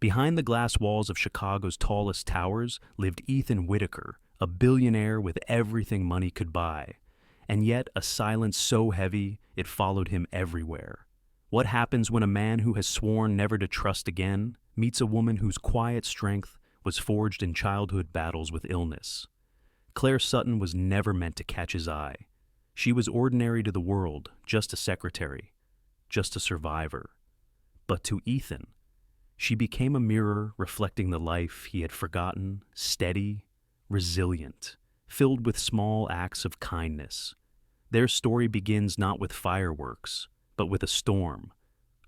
Behind the glass walls of Chicago's tallest towers lived Ethan Whitaker, a billionaire with everything money could buy, and yet a silence so heavy it followed him everywhere. What happens when a man who has sworn never to trust again meets a woman whose quiet strength was forged in childhood battles with illness? Claire Sutton was never meant to catch his eye. She was ordinary to the world, just a secretary, just a survivor. But to Ethan, she became a mirror reflecting the life he had forgotten, steady, resilient, filled with small acts of kindness. Their story begins not with fireworks, but with a storm.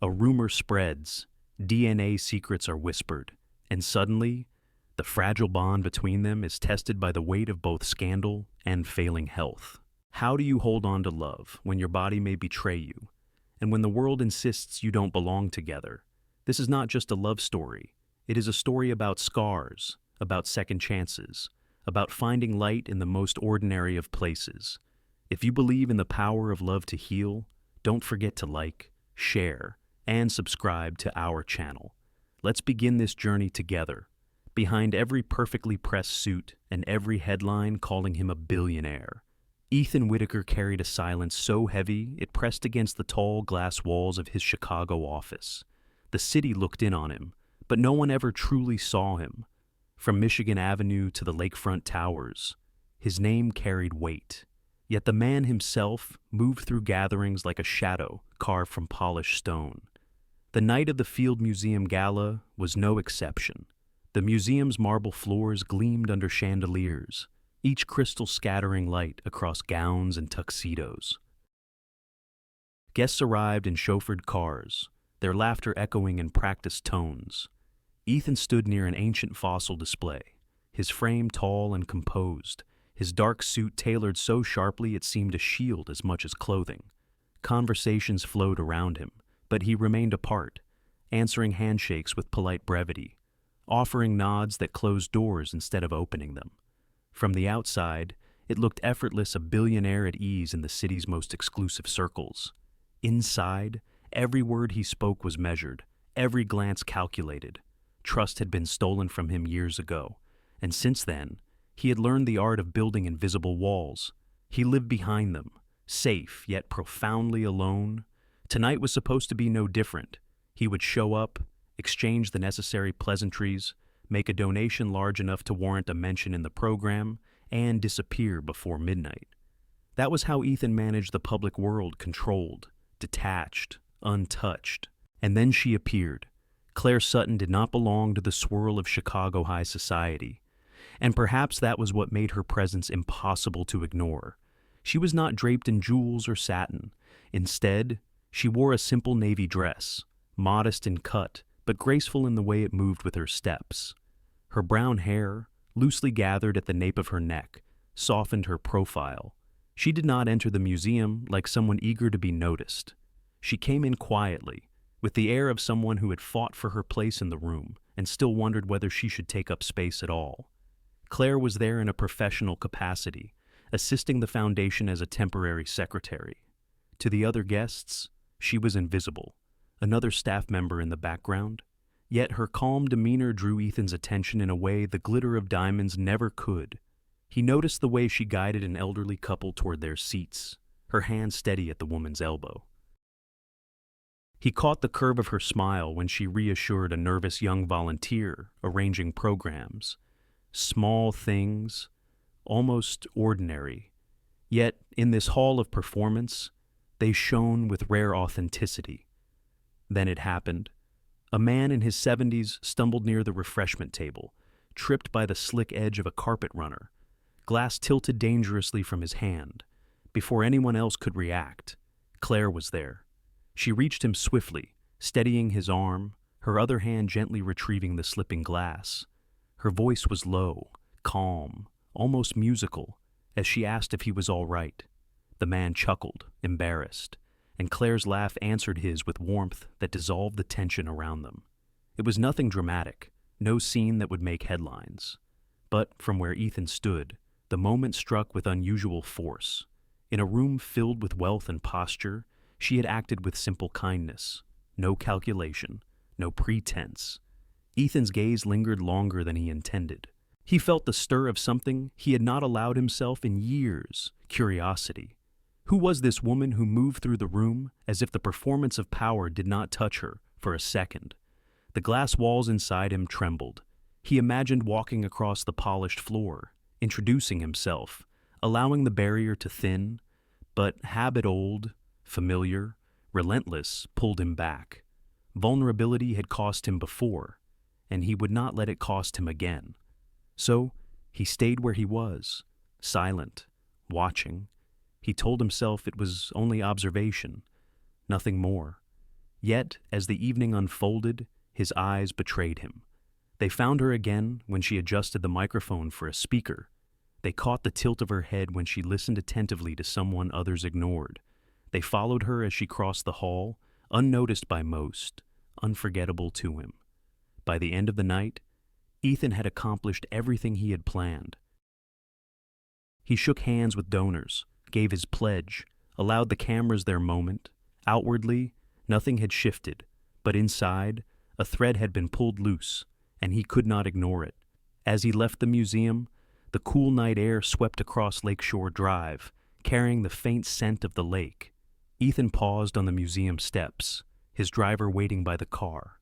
A rumor spreads, DNA secrets are whispered, and suddenly, the fragile bond between them is tested by the weight of both scandal and failing health. How do you hold on to love when your body may betray you, and when the world insists you don't belong together? This is not just a love story. It is a story about scars, about second chances, about finding light in the most ordinary of places. If you believe in the power of love to heal, don't forget to like, share, and subscribe to our channel. Let's begin this journey together. Behind every perfectly pressed suit and every headline calling him a billionaire, Ethan Whitaker carried a silence so heavy it pressed against the tall glass walls of his Chicago office. The city looked in on him, but no one ever truly saw him. From Michigan Avenue to the lakefront towers, his name carried weight. Yet the man himself moved through gatherings like a shadow carved from polished stone. The night of the Field Museum Gala was no exception. The museum's marble floors gleamed under chandeliers, each crystal scattering light across gowns and tuxedos. Guests arrived in chauffeured cars, their laughter echoing in practiced tones. Ethan stood near an ancient fossil display, his frame tall and composed, his dark suit tailored so sharply it seemed a shield as much as clothing. Conversations flowed around him, but he remained apart, answering handshakes with polite brevity, offering nods that closed doors instead of opening them. From the outside, it looked effortless, a billionaire at ease in the city's most exclusive circles. Inside, every word he spoke was measured, every glance calculated. Trust had been stolen from him years ago, and since then, he had learned the art of building invisible walls. He lived behind them, safe yet profoundly alone. Tonight was supposed to be no different. He would show up, exchange the necessary pleasantries, make a donation large enough to warrant a mention in the program, and disappear before midnight. That was how Ethan managed the public world, controlled, detached, untouched. And then she appeared. Claire Sutton did not belong to the swirl of Chicago high society, and perhaps that was what made her presence impossible to ignore. She was not draped in jewels or satin. Instead, she wore a simple navy dress, modest in cut, but graceful in the way it moved with her steps. Her brown hair, loosely gathered at the nape of her neck, softened her profile. She did not enter the museum like someone eager to be noticed. She came in quietly, with the air of someone who had fought for her place in the room and still wondered whether she should take up space at all. Claire was there in a professional capacity, assisting the foundation as a temporary secretary. To the other guests, she was invisible, another staff member in the background. Yet her calm demeanor drew Ethan's attention in a way the glitter of diamonds never could. He noticed the way she guided an elderly couple toward their seats, her hand steady at the woman's elbow. He caught the curve of her smile when she reassured a nervous young volunteer arranging programs. Small things, almost ordinary. Yet, in this hall of performance, they shone with rare authenticity. Then it happened. A man in his 70s stumbled near the refreshment table, tripped by the slick edge of a carpet runner. Glass tilted dangerously from his hand. Before anyone else could react, Claire was there. She reached him swiftly, steadying his arm, her other hand gently retrieving the slipping glass. Her voice was low, calm, almost musical, as she asked if he was all right. The man chuckled, embarrassed, and Claire's laugh answered his with warmth that dissolved the tension around them. It was nothing dramatic, no scene that would make headlines. But from where Ethan stood, the moment struck with unusual force. In a room filled with wealth and posture, she had acted with simple kindness, no calculation, no pretense. Ethan's gaze lingered longer than he intended. He felt the stir of something he had not allowed himself in years: curiosity. Who was this woman who moved through the room as if the performance of power did not touch her for a second? The glass walls inside him trembled. He imagined walking across the polished floor, introducing himself, allowing the barrier to thin, but habit old, familiar, relentless, pulled him back. Vulnerability had cost him before, and he would not let it cost him again. So he stayed where he was, silent, watching. He told himself it was only observation, nothing more. Yet, as the evening unfolded, his eyes betrayed him. They found her again when she adjusted the microphone for a speaker. They caught the tilt of her head when she listened attentively to someone others ignored. They followed her as she crossed the hall, unnoticed by most, unforgettable to him. By the end of the night, Ethan had accomplished everything he had planned. He shook hands with donors, gave his pledge, allowed the cameras their moment. Outwardly, nothing had shifted, but inside, a thread had been pulled loose, and he could not ignore it. As he left the museum, the cool night air swept across Lakeshore Drive, carrying the faint scent of the lake. Ethan paused on the museum steps, his driver waiting by the car.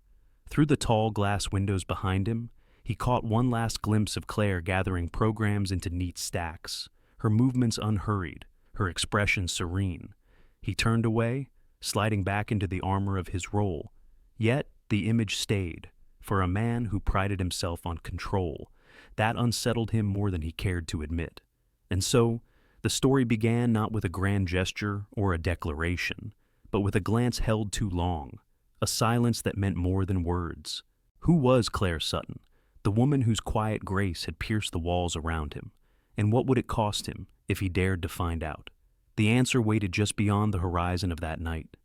Through the tall glass windows behind him, he caught one last glimpse of Claire gathering programs into neat stacks, her movements unhurried, her expression serene. He turned away, sliding back into the armor of his role. Yet the image stayed. For a man who prided himself on control, that unsettled him more than he cared to admit. And so, the story began not with a grand gesture or a declaration, but with a glance held too long, a silence that meant more than words. Who was Claire Sutton, the woman whose quiet grace had pierced the walls around him? And what would it cost him if he dared to find out? The answer waited just beyond the horizon of that night.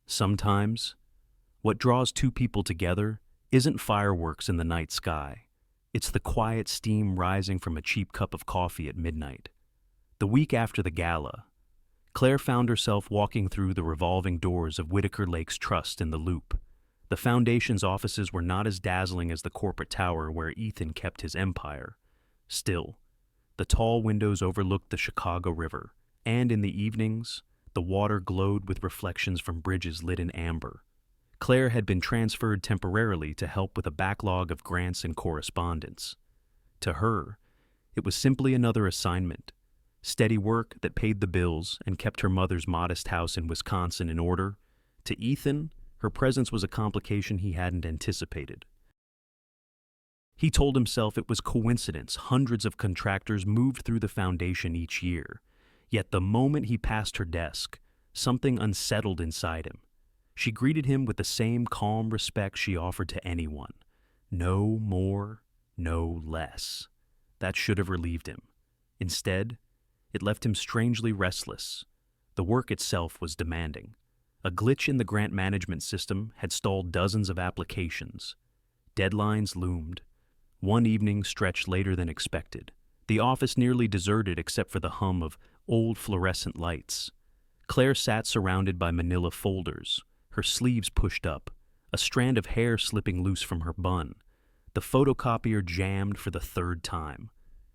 Sometimes, what draws two people together isn't fireworks in the night sky. It's the quiet steam rising from a cheap cup of coffee at midnight. The week after the gala, Claire found herself walking through the revolving doors of Whitaker Lakes Trust in the Loop. The foundation's offices were not as dazzling as the corporate tower where Ethan kept his empire. Still, the tall windows overlooked the Chicago River, and in the evenings, the water glowed with reflections from bridges lit in amber. Claire had been transferred temporarily to help with a backlog of grants and correspondence. To her, it was simply another assignment, steady work that paid the bills and kept her mother's modest house in Wisconsin in order. To Ethan, her presence was a complication he hadn't anticipated. He told himself it was coincidence hundreds of contractors moved through the foundation each year. Yet the moment he passed her desk, something unsettled inside him. She greeted him with the same calm respect she offered to anyone. No more, no less. That should have relieved him. Instead, it left him strangely restless. The work itself was demanding. A glitch in the grant management system had stalled dozens of applications. Deadlines loomed. One evening stretched later than expected. The office nearly deserted except for the hum of old fluorescent lights. Claire sat surrounded by manila folders, her sleeves pushed up, a strand of hair slipping loose from her bun. The photocopier jammed for the third time.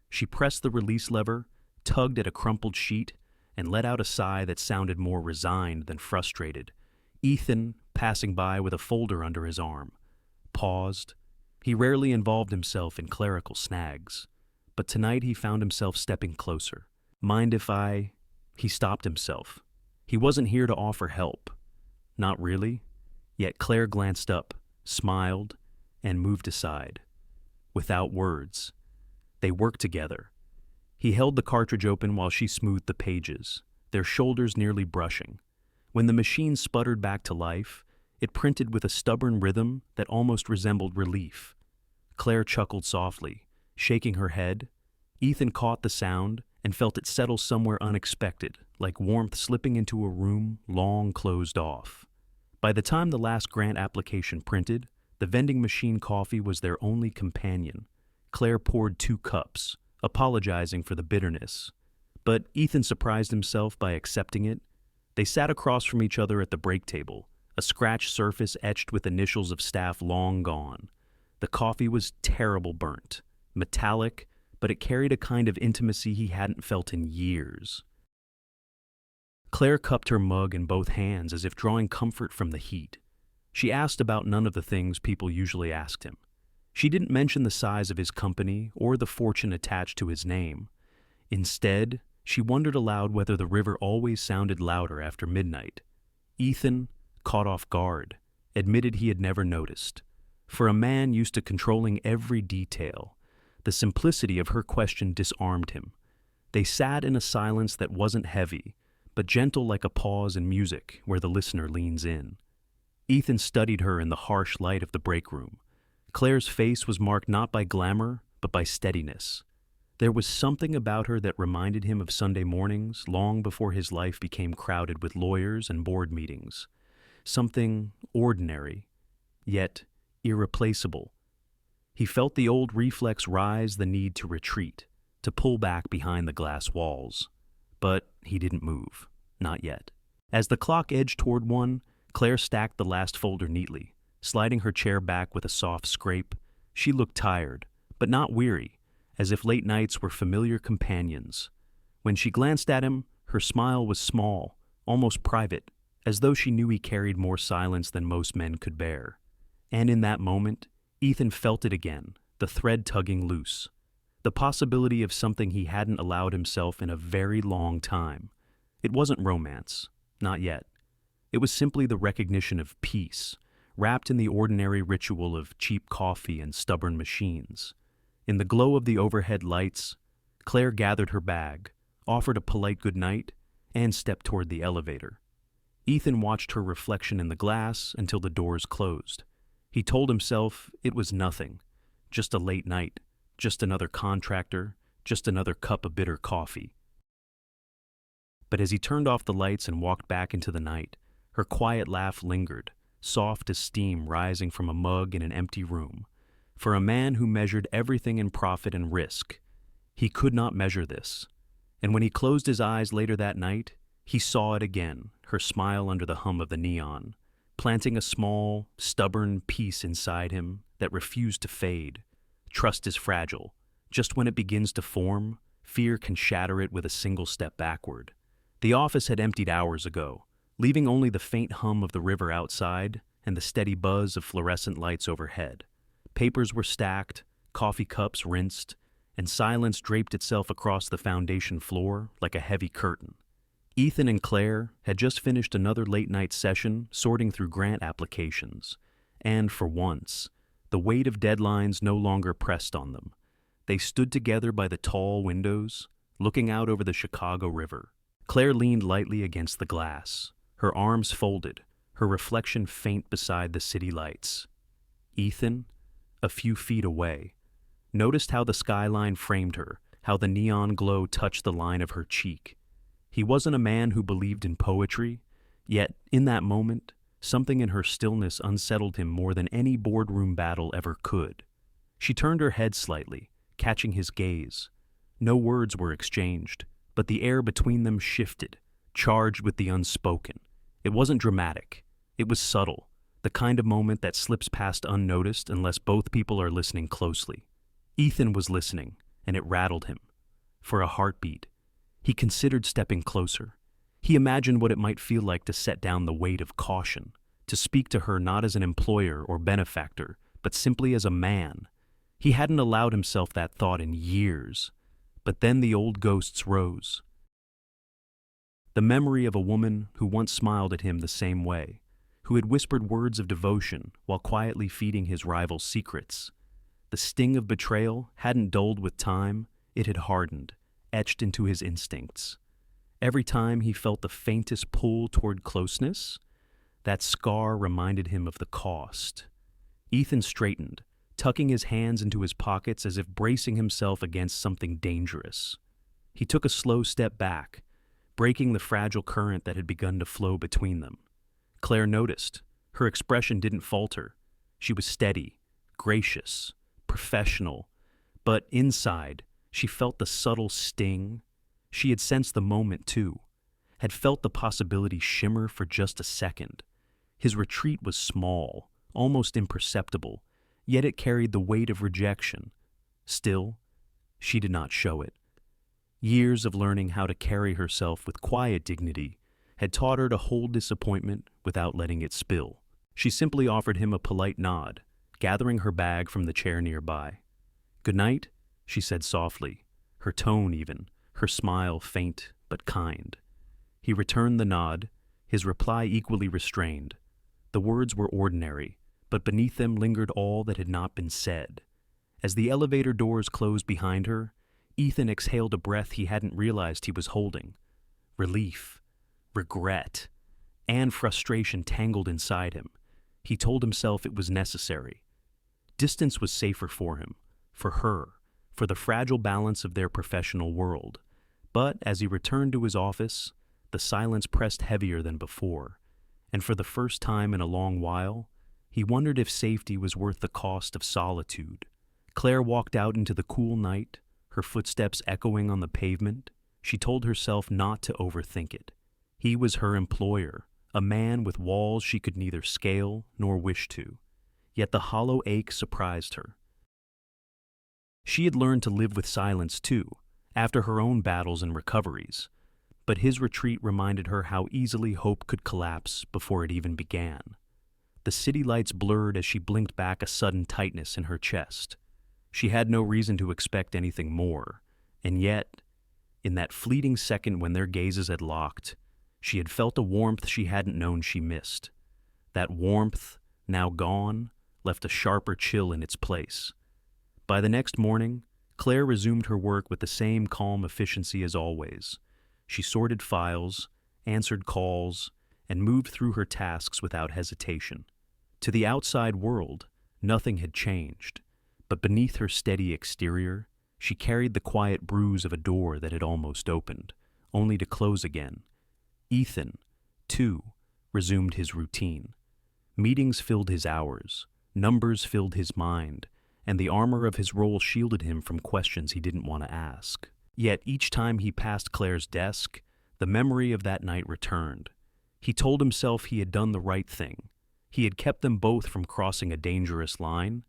She pressed the release lever, tugged at a crumpled sheet, and let out a sigh that sounded more resigned than frustrated. Ethan, passing by with a folder under his arm, paused. He rarely involved himself in clerical snags, but tonight he found himself stepping closer. Mind if I... He stopped himself. He wasn't here to offer help. Not really. Yet Claire glanced up, smiled, and moved aside. Without words. They worked together. He held the cartridge open while she smoothed the pages, their shoulders nearly brushing. When the machine sputtered back to life, it printed with a stubborn rhythm that almost resembled relief. Claire chuckled softly, shaking her head. Ethan caught the sound and felt it settle somewhere unexpected, like warmth slipping into a room long closed off. By the time the last grant application printed, the vending machine coffee was their only companion. Claire poured 2 cups, apologizing for the bitterness. But Ethan surprised himself by accepting it. They sat across from each other at the break table, a scratched surface etched with initials of staff long gone. The coffee was terrible burnt, metallic, but it carried a kind of intimacy he hadn't felt in years. Claire cupped her mug in both hands as if drawing comfort from the heat. She asked about none of the things people usually asked him. She didn't mention the size of his company or the fortune attached to his name. Instead, she wondered aloud whether the river always sounded louder after midnight. Ethan, caught off guard, admitted he had never noticed. For a man used to controlling every detail, the simplicity of her question disarmed him. They sat in a silence that wasn't heavy, but gentle like a pause in music where the listener leans in. Ethan studied her in the harsh light of the break room. Claire's face was marked not by glamour, but by steadiness. There was something about her that reminded him of Sunday mornings long before his life became crowded with lawyers and board meetings. Something ordinary, yet irreplaceable. He felt the old reflex rise, the need to retreat, to pull back behind the glass walls. But he didn't move. Not yet. As the clock edged toward 1, Claire stacked the last folder neatly, sliding her chair back with a soft scrape. She looked tired, but not weary, as if late nights were familiar companions. When she glanced at him, her smile was small, almost private, as though she knew he carried more silence than most men could bear. And in that moment, Ethan felt it again, the thread tugging loose. The possibility of something he hadn't allowed himself in a very long time. It wasn't romance, not yet. It was simply the recognition of peace, wrapped in the ordinary ritual of cheap coffee and stubborn machines. In the glow of the overhead lights, Claire gathered her bag, offered a polite goodnight, and stepped toward the elevator. Ethan watched her reflection in the glass until the doors closed. He told himself it was nothing, just a late night, just another contractor, just another cup of bitter coffee. But as he turned off the lights and walked back into the night, her quiet laugh lingered, soft as steam rising from a mug in an empty room. For a man who measured everything in profit and risk, he could not measure this. And when he closed his eyes later that night, he saw it again, her smile under the hum of the neon, planting a small, stubborn peace inside him that refused to fade. Trust is fragile. Just when it begins to form, fear can shatter it with a single step backward. The office had emptied hours ago, leaving only the faint hum of the river outside and the steady buzz of fluorescent lights overhead. Papers were stacked, coffee cups rinsed, and silence draped itself across the foundation floor like a heavy curtain. Ethan and Claire had just finished another late-night session sorting through grant applications, and for once, the weight of deadlines no longer pressed on them. They stood together by the tall windows, looking out over the Chicago River. Claire leaned lightly against the glass, her arms folded, her reflection faint beside the city lights. Ethan, a few feet away, noticed how the skyline framed her, how the neon glow touched the line of her cheek. He wasn't a man who believed in poetry, yet in that moment, something in her stillness unsettled him more than any boardroom battle ever could. She turned her head slightly, catching his gaze. No words were exchanged, but the air between them shifted, charged with the unspoken. It wasn't dramatic. It was subtle, the kind of moment that slips past unnoticed unless both people are listening closely. Ethan was listening, and it rattled him. For a heartbeat, he considered stepping closer. He imagined what it might feel like to set down the weight of caution, to speak to her not as an employer or benefactor, but simply as a man. He hadn't allowed himself that thought in years. But then the old ghosts rose. The memory of a woman who once smiled at him the same way, who had whispered words of devotion while quietly feeding his rival's secrets. The sting of betrayal hadn't dulled with time, it had hardened, etched into his instincts. Every time he felt the faintest pull toward closeness, that scar reminded him of the cost. Ethan straightened, tucking his hands into his pockets as if bracing himself against something dangerous. He took a slow step back, breaking the fragile current that had begun to flow between them. Claire noticed. Her expression didn't falter. She was steady, gracious, professional, but inside, she felt the subtle sting. She had sensed the moment, too, had felt the possibility shimmer for just a second. His retreat was small, almost imperceptible, yet it carried the weight of rejection. Still, she did not show it. Years of learning how to carry herself with quiet dignity had taught her to hold disappointment without letting it spill. She simply offered him a polite nod, gathering her bag from the chair nearby. "Good night," she said softly, her tone even, her smile faint but kind. He returned the nod, his reply equally restrained. The words were ordinary, but beneath them lingered all that had not been said. As the elevator doors closed behind her, Ethan exhaled a breath he hadn't realized he was holding. Relief, regret, and frustration tangled inside him. He told himself it was necessary. Distance was safer for him, for her, for the fragile balance of their professional world. But as he returned to his office, the silence pressed heavier than before, and for the first time in a long while, he wondered if safety was worth the cost of solitude. Claire walked out into the cool night, her footsteps echoing on the pavement. She told herself not to overthink it. He was her employer, a man with walls she could neither scale nor wish to. Yet the hollow ache surprised her. She had learned to live with silence too, after her own battles and recoveries. But his retreat reminded her how easily hope could collapse before it even began. The city lights blurred as she blinked back a sudden tightness in her chest. She had no reason to expect anything more, and yet, in that fleeting second when their gazes had locked, she had felt a warmth she hadn't known she missed. That warmth, now gone, left a sharper chill in its place. By the next morning, Claire resumed her work with the same calm efficiency as always. She sorted files, answered calls, and moved through her tasks without hesitation. To the outside world, nothing had changed, but beneath her steady exterior, she carried the quiet bruise of a door that had almost opened, only to close again. Ethan, too, resumed his routine. Meetings filled his hours, numbers filled his mind, and the armor of his role shielded him from questions he didn't want to ask. Yet each time he passed Claire's desk, the memory of that night returned. He told himself he had done the right thing. He had kept them both from crossing a dangerous line,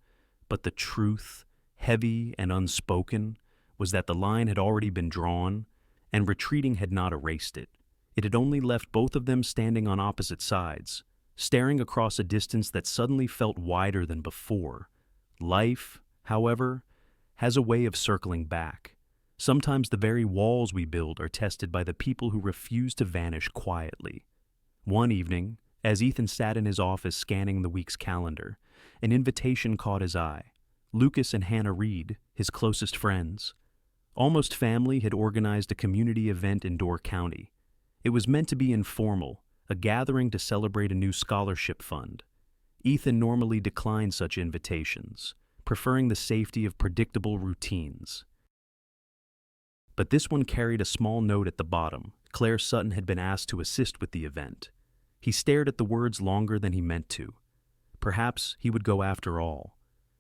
but the truth, heavy and unspoken, was that the line had already been drawn, and retreating had not erased it. It had only left both of them standing on opposite sides, staring across a distance that suddenly felt wider than before. Life, however, has a way of circling back. Sometimes the very walls we build are tested by the people who refuse to vanish quietly. One evening, as Ethan sat in his office scanning the week's calendar, an invitation caught his eye. Lucas and Hannah Reed, his closest friends, almost family, had organized a community event in Door County. It was meant to be informal, a gathering to celebrate a new scholarship fund. Ethan normally declined such invitations, preferring the safety of predictable routines. But this one carried a small note at the bottom. Claire Sutton had been asked to assist with the event. He stared at the words longer than he meant to. Perhaps he would go after all.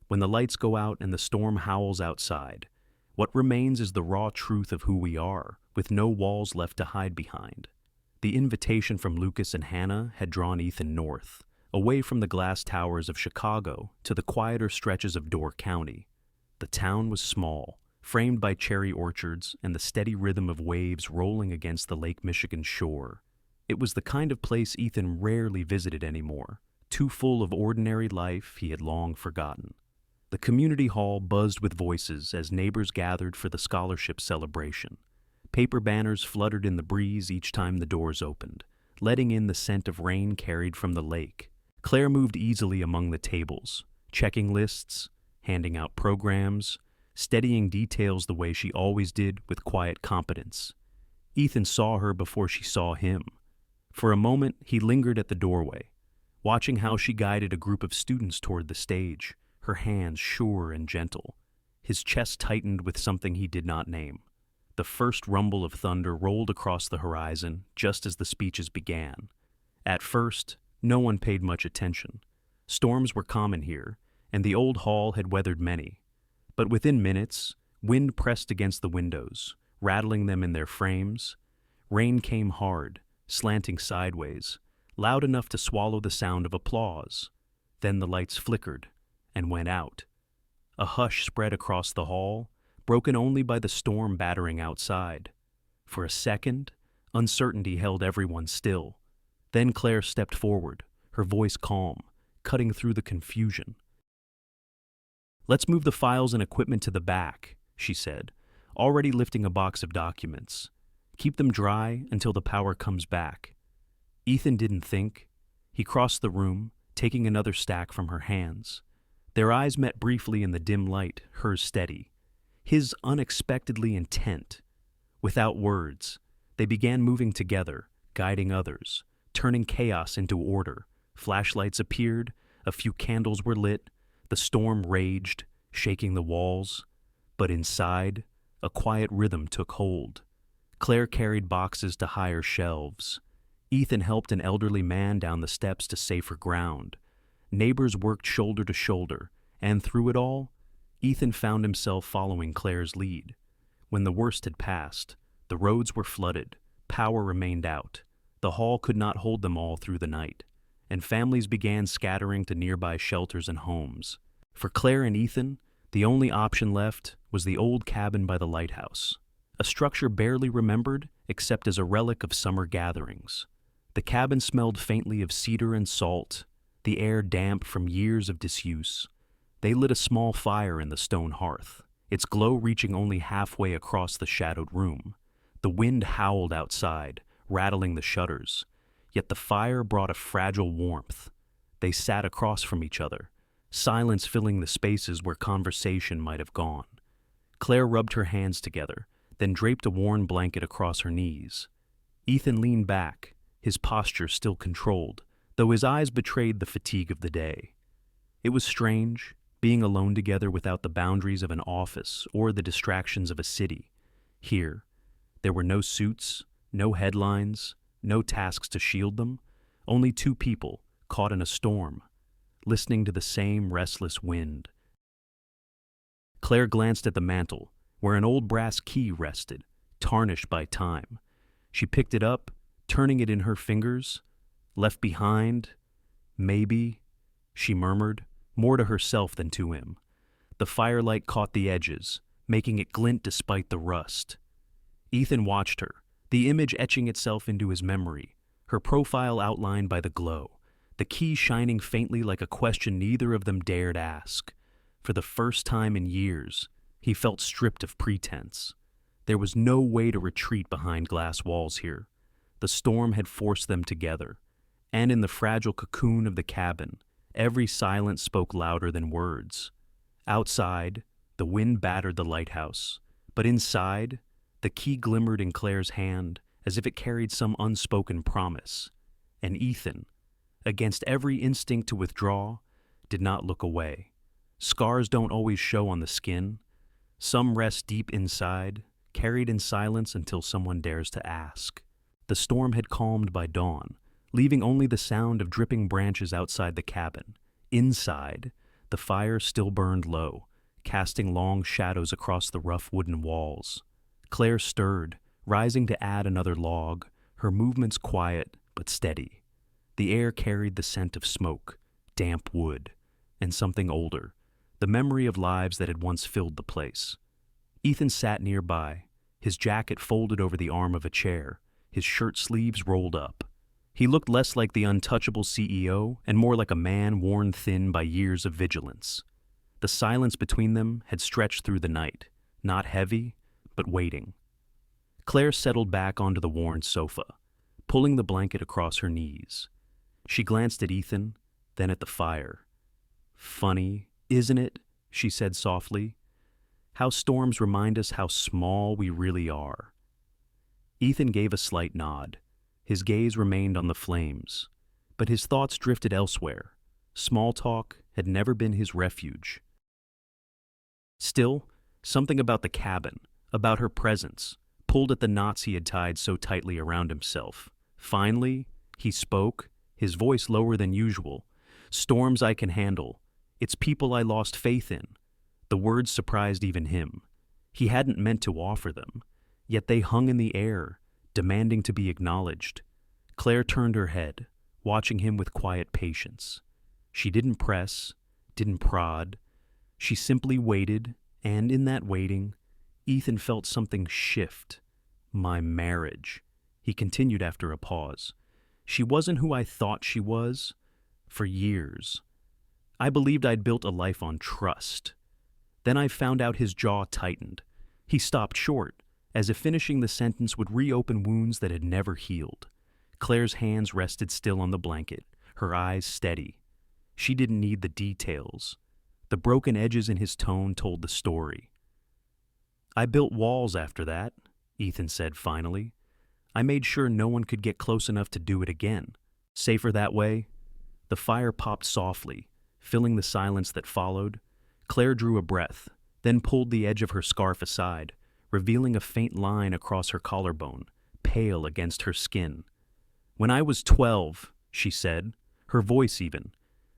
When the lights go out and the storm howls outside, what remains is the raw truth of who we are, with no walls left to hide behind. The invitation from Lucas and Hannah had drawn Ethan north, away from the glass towers of Chicago to the quieter stretches of Door County. The town was small, framed by cherry orchards and the steady rhythm of waves rolling against the Lake Michigan shore. It was the kind of place Ethan rarely visited anymore, too full of ordinary life he had long forgotten. The community hall buzzed with voices as neighbors gathered for the scholarship celebration. Paper banners fluttered in the breeze each time the doors opened, letting in the scent of rain carried from the lake. Claire moved easily among the tables, checking lists, handing out programs, steadying details the way she always did with quiet competence. Ethan saw her before she saw him. For a moment, he lingered at the doorway, watching how she guided a group of students toward the stage, her hands sure and gentle. His chest tightened with something he did not name. The first rumble of thunder rolled across the horizon just as the speeches began. At first, no one paid much attention. Storms were common here, and the old hall had weathered many. But within minutes, wind pressed against the windows, rattling them in their frames. Rain came hard, slanting sideways, loud enough to swallow the sound of applause. Then the lights flickered, and went out. A hush spread across the hall, broken only by the storm battering outside. For a second, uncertainty held everyone still. Then Claire stepped forward, her voice calm, cutting through the confusion. "Let's move the files and equipment to the back," she said, already lifting a box of documents. "Keep them dry until the power comes back." Ethan didn't think. He crossed the room, taking another stack from her hands. Their eyes met briefly in the dim light, hers steady. His unexpectedly intent. Without words, they began moving together, guiding others, turning chaos into order. Flashlights appeared, a few candles were lit, the storm raged, shaking the walls. But inside, a quiet rhythm took hold. Claire carried boxes to higher shelves. Ethan helped an elderly man down the steps to safer ground. Neighbors worked shoulder to shoulder, and through it all, Ethan found himself following Claire's lead. When the worst had passed, the roads were flooded, power remained out. The hall could not hold them all through the night, and families began scattering to nearby shelters and homes. For Claire and Ethan, the only option left was the old cabin by the lighthouse, a structure barely remembered except as a relic of summer gatherings. The cabin smelled faintly of cedar and salt, the air damp from years of disuse. They lit a small fire in the stone hearth, its glow reaching only halfway across the shadowed room. The wind howled outside, rattling the shutters, yet the fire brought a fragile warmth. They sat across from each other, silence filling the spaces where conversation might have gone. Claire rubbed her hands together, then draped a worn blanket across her knees. Ethan leaned back, his posture still controlled, though his eyes betrayed the fatigue of the day. It was strange, being alone together without the boundaries of an office or the distractions of a city. Here, there were no suits, no headlines, no tasks to shield them, only two people caught in a storm, listening to the same restless wind. Claire glanced at the mantel, where an old brass key rested, tarnished by time. She picked it up, turning it in her fingers. "Left behind, maybe," she murmured, more to herself than to him. The firelight caught the edges, making it glint despite the rust. Ethan watched her, the image etching itself into his memory, her profile outlined by the glow, the key shining faintly like a question neither of them dared ask. For the first time in years, he felt stripped of pretense. There was no way to retreat behind glass walls here. The storm had forced them together, and in the fragile cocoon of the cabin, every silence spoke louder than words. Outside, the wind battered the lighthouse, but inside, the key glimmered in Claire's hand as if it carried some unspoken promise. And Ethan, against every instinct to withdraw, did not look away. Scars don't always show on the skin. Some rest deep inside, carried in silence until someone dares to ask. The storm had calmed by dawn, leaving only the sound of dripping branches outside the cabin. Inside, the fire still burned low, casting long shadows across the rough wooden walls. Claire stirred, rising to add another log, her movements quiet but steady. The air carried the scent of smoke, damp wood, and something older, the memory of lives that had once filled the place. Ethan sat nearby, his jacket folded over the arm of a chair, his shirt sleeves rolled up. He looked less like the untouchable CEO and more like a man worn thin by years of vigilance. The silence between them had stretched through the night, not heavy, but waiting. Claire settled back onto the worn sofa, pulling the blanket across her knees. She glanced at Ethan, then at the fire. "Funny, isn't it?" she said softly. "How storms remind us how small we really are." Ethan gave a slight nod. His gaze remained on the flames, but his thoughts drifted elsewhere. Small talk had never been his refuge. Still, something about the cabin, about her presence, pulled at the knots he had tied so tightly around himself. Finally, he spoke, his voice lower than usual. "Storms I can handle. It's people I lost faith in." The words surprised even him. He hadn't meant to offer them, yet they hung in the air, demanding to be acknowledged. Claire turned her head, watching him with quiet patience. She didn't press, didn't prod. She simply waited, and in that waiting, Ethan felt something shift. My marriage, he continued after a pause. She wasn't who I thought she was. For years, I believed I'd built a life on trust. Then I found out his jaw tightened. He stopped short, as if finishing the sentence would reopen wounds that had never healed. Claire's hands rested still on the blanket, her eyes steady. She didn't need the details. The broken edges in his tone told the story. I built walls after that, Ethan said finally. I made sure no one could get close enough to do it again. Safer that way. The fire popped softly, filling the silence that followed. Claire drew a breath, then pulled the edge of her scarf aside, revealing a faint line across her collarbone, pale against her skin. When I was 12, she said, her voice even,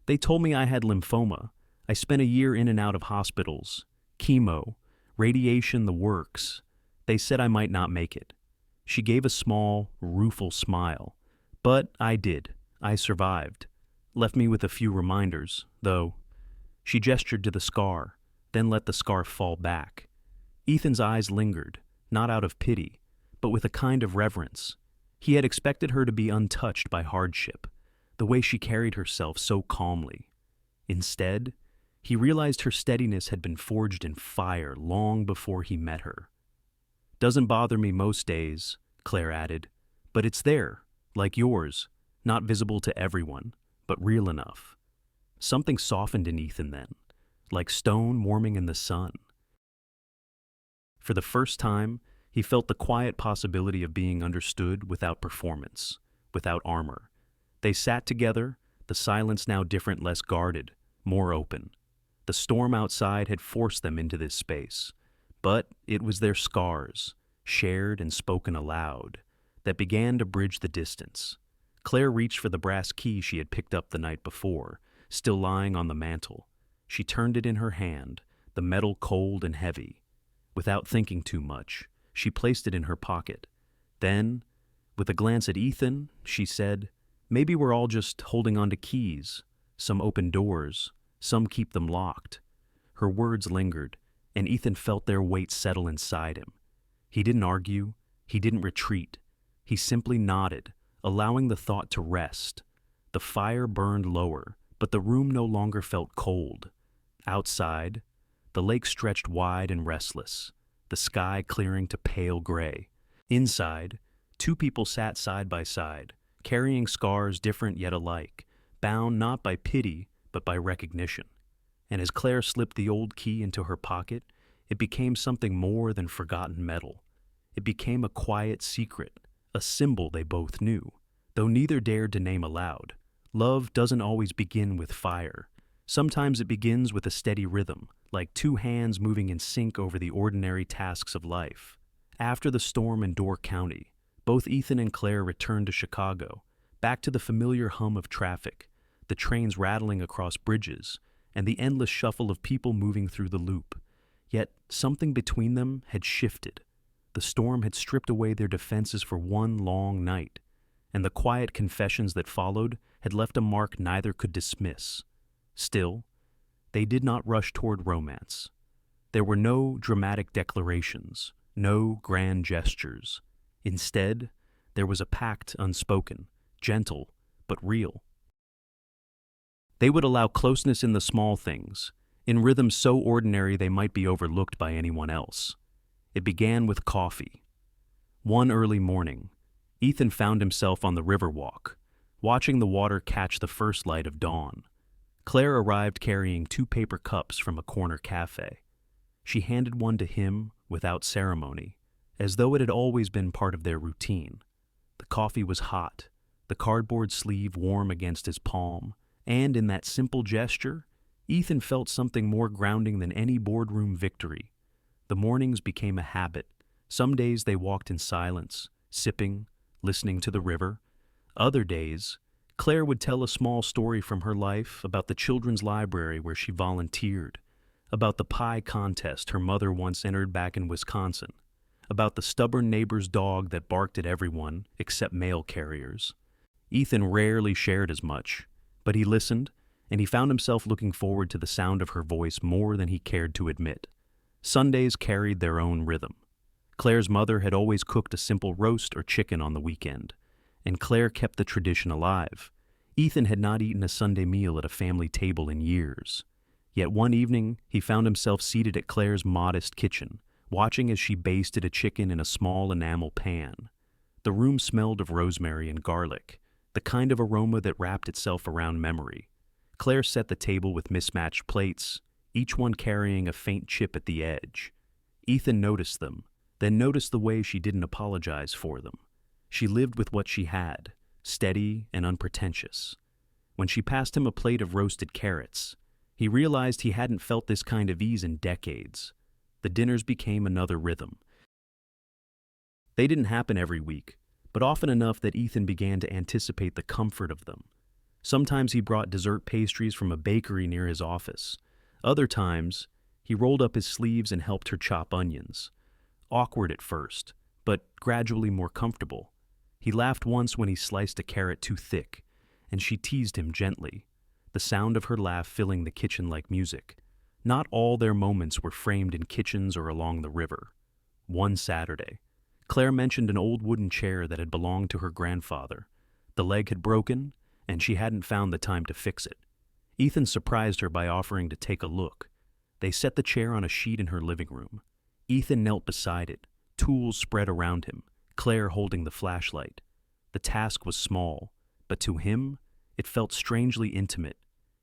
they told me I had lymphoma. I spent a year in and out of hospitals, chemo, radiation, the works. They said I might not make it. She gave a small, rueful smile. But I did. I survived. Left me with a few reminders, though. She gestured to the scar, then let the scarf fall back. Ethan's eyes lingered, not out of pity, but with a kind of reverence. He had expected her to be untouched by hardship, the way she carried herself so calmly. Instead, he realized her steadiness had been forged in fire long before he met her. Doesn't bother me most days, Claire added, but it's there, like yours, not visible to everyone, but real enough. Something softened in Ethan then, like stone warming in the sun. For the first time, he felt the quiet possibility of being understood without performance, without armor. They sat together, the silence now different, less guarded, more open. The storm outside had forced them into this space, but it was their scars, shared and spoken aloud, that began to bridge the distance. Claire reached for the brass key she had picked up the night before, still lying on the mantel. She turned it in her hand, the metal cold and heavy. Without thinking too much, she placed it in her pocket. Then, with a glance at Ethan, she said, "Maybe we're all just holding on to keys. Some open doors, some keep them locked." Her words lingered, and Ethan felt their weight settle inside him. He didn't argue, he didn't retreat. He simply nodded, allowing the thought to rest. The fire burned lower, but the room no longer felt cold. Outside, the lake stretched wide and restless, the sky clearing to pale gray. Inside, two people sat side by side, carrying scars different yet alike, bound not by pity, but by recognition. And as Claire slipped the old key into her pocket, it became something more than forgotten metal. It became a quiet secret, a symbol they both knew, though neither dared to name aloud. Love doesn't always begin with fire. Sometimes it begins with a steady rhythm, like two hands moving in sync over the ordinary tasks of life. After the storm in Door County, both Ethan and Claire returned to Chicago, back to the familiar hum of traffic, the trains rattling across bridges, and the endless shuffle of people moving through the loop. Yet something between them had shifted. The storm had stripped away their defenses for one long night, and the quiet confessions that followed had left a mark neither could dismiss. Still, they did not rush toward romance. There were no dramatic declarations, no grand gestures. Instead, there was a pact unspoken, gentle, but real. They would allow closeness in the small things, in rhythms so ordinary they might be overlooked by anyone else. It began with coffee. One early morning, Ethan found himself on the Riverwalk, watching the water catch the first light of dawn. Claire arrived carrying 2 paper cups from a corner cafe. She handed one to him without ceremony, as though it had always been part of their routine. The coffee was hot, the cardboard sleeve warm against his palm, and in that simple gesture, Ethan felt something more grounding than any boardroom victory. The mornings became a habit. Some days they walked in silence, sipping, listening to the river. Other days, Claire would tell a small story from her life about the children's library where she volunteered, about the pie contest her mother once entered back in Wisconsin, about the stubborn neighbor's dog that barked at everyone except mail carriers. Ethan rarely shared as much, but he listened, and he found himself looking forward to the sound of her voice more than he cared to admit. Sundays carried their own rhythm. Claire's mother had always cooked a simple roast or chicken on the weekend, and Claire kept the tradition alive. Ethan had not eaten a Sunday meal at a family table in years. Yet one evening, he found himself seated at Claire's modest kitchen, watching as she basted a chicken in a small enamel pan. The room smelled of rosemary and garlic, the kind of aroma that wrapped itself around memory. Claire set the table with mismatched plates, each one carrying a faint chip at the edge. Ethan noticed them, then noticed the way she didn't apologize for them. She lived with what she had, steady and unpretentious. When she passed him a plate of roasted carrots, he realized he hadn't felt this kind of ease in decades. The dinners became another rhythm. They didn't happen every week, but often enough that Ethan began to anticipate the comfort of them. Sometimes he brought dessert pastries from a bakery near his office. Other times, he rolled up his sleeves and helped her chop onions. Awkward at first, but gradually more comfortable. He laughed once when he sliced a carrot too thick, and she teased him gently, the sound of her laugh filling the kitchen like music. Not all their moments were framed in kitchens or along the river. One Saturday, Claire mentioned an old wooden chair that had belonged to her grandfather. The leg had broken, and she hadn't found the time to fix it. Ethan surprised her by offering to take a look. They set the chair on a sheet in her living room. Ethan knelt beside it, tools spread around him, Claire holding the flashlight. The task was small, but to him, it felt strangely intimate.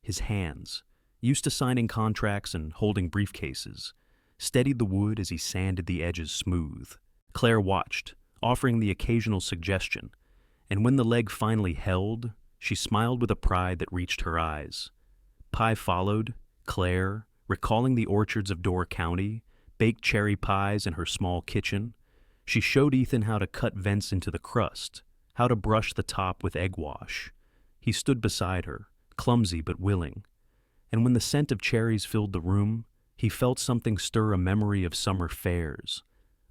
His hands, used to signing contracts and holding briefcases, steadied the wood as he sanded the edges smooth. Claire watched, offering the occasional suggestion, and when the leg finally held, she smiled with a pride that reached her eyes. Pie followed. Claire, recalling the orchards of Door County, baked cherry pies in her small kitchen. She showed Ethan how to cut vents into the crust, how to brush the top with egg wash. He stood beside her, clumsy but willing. And when the scent of cherries filled the room, he felt something stir a memory of summer fairs,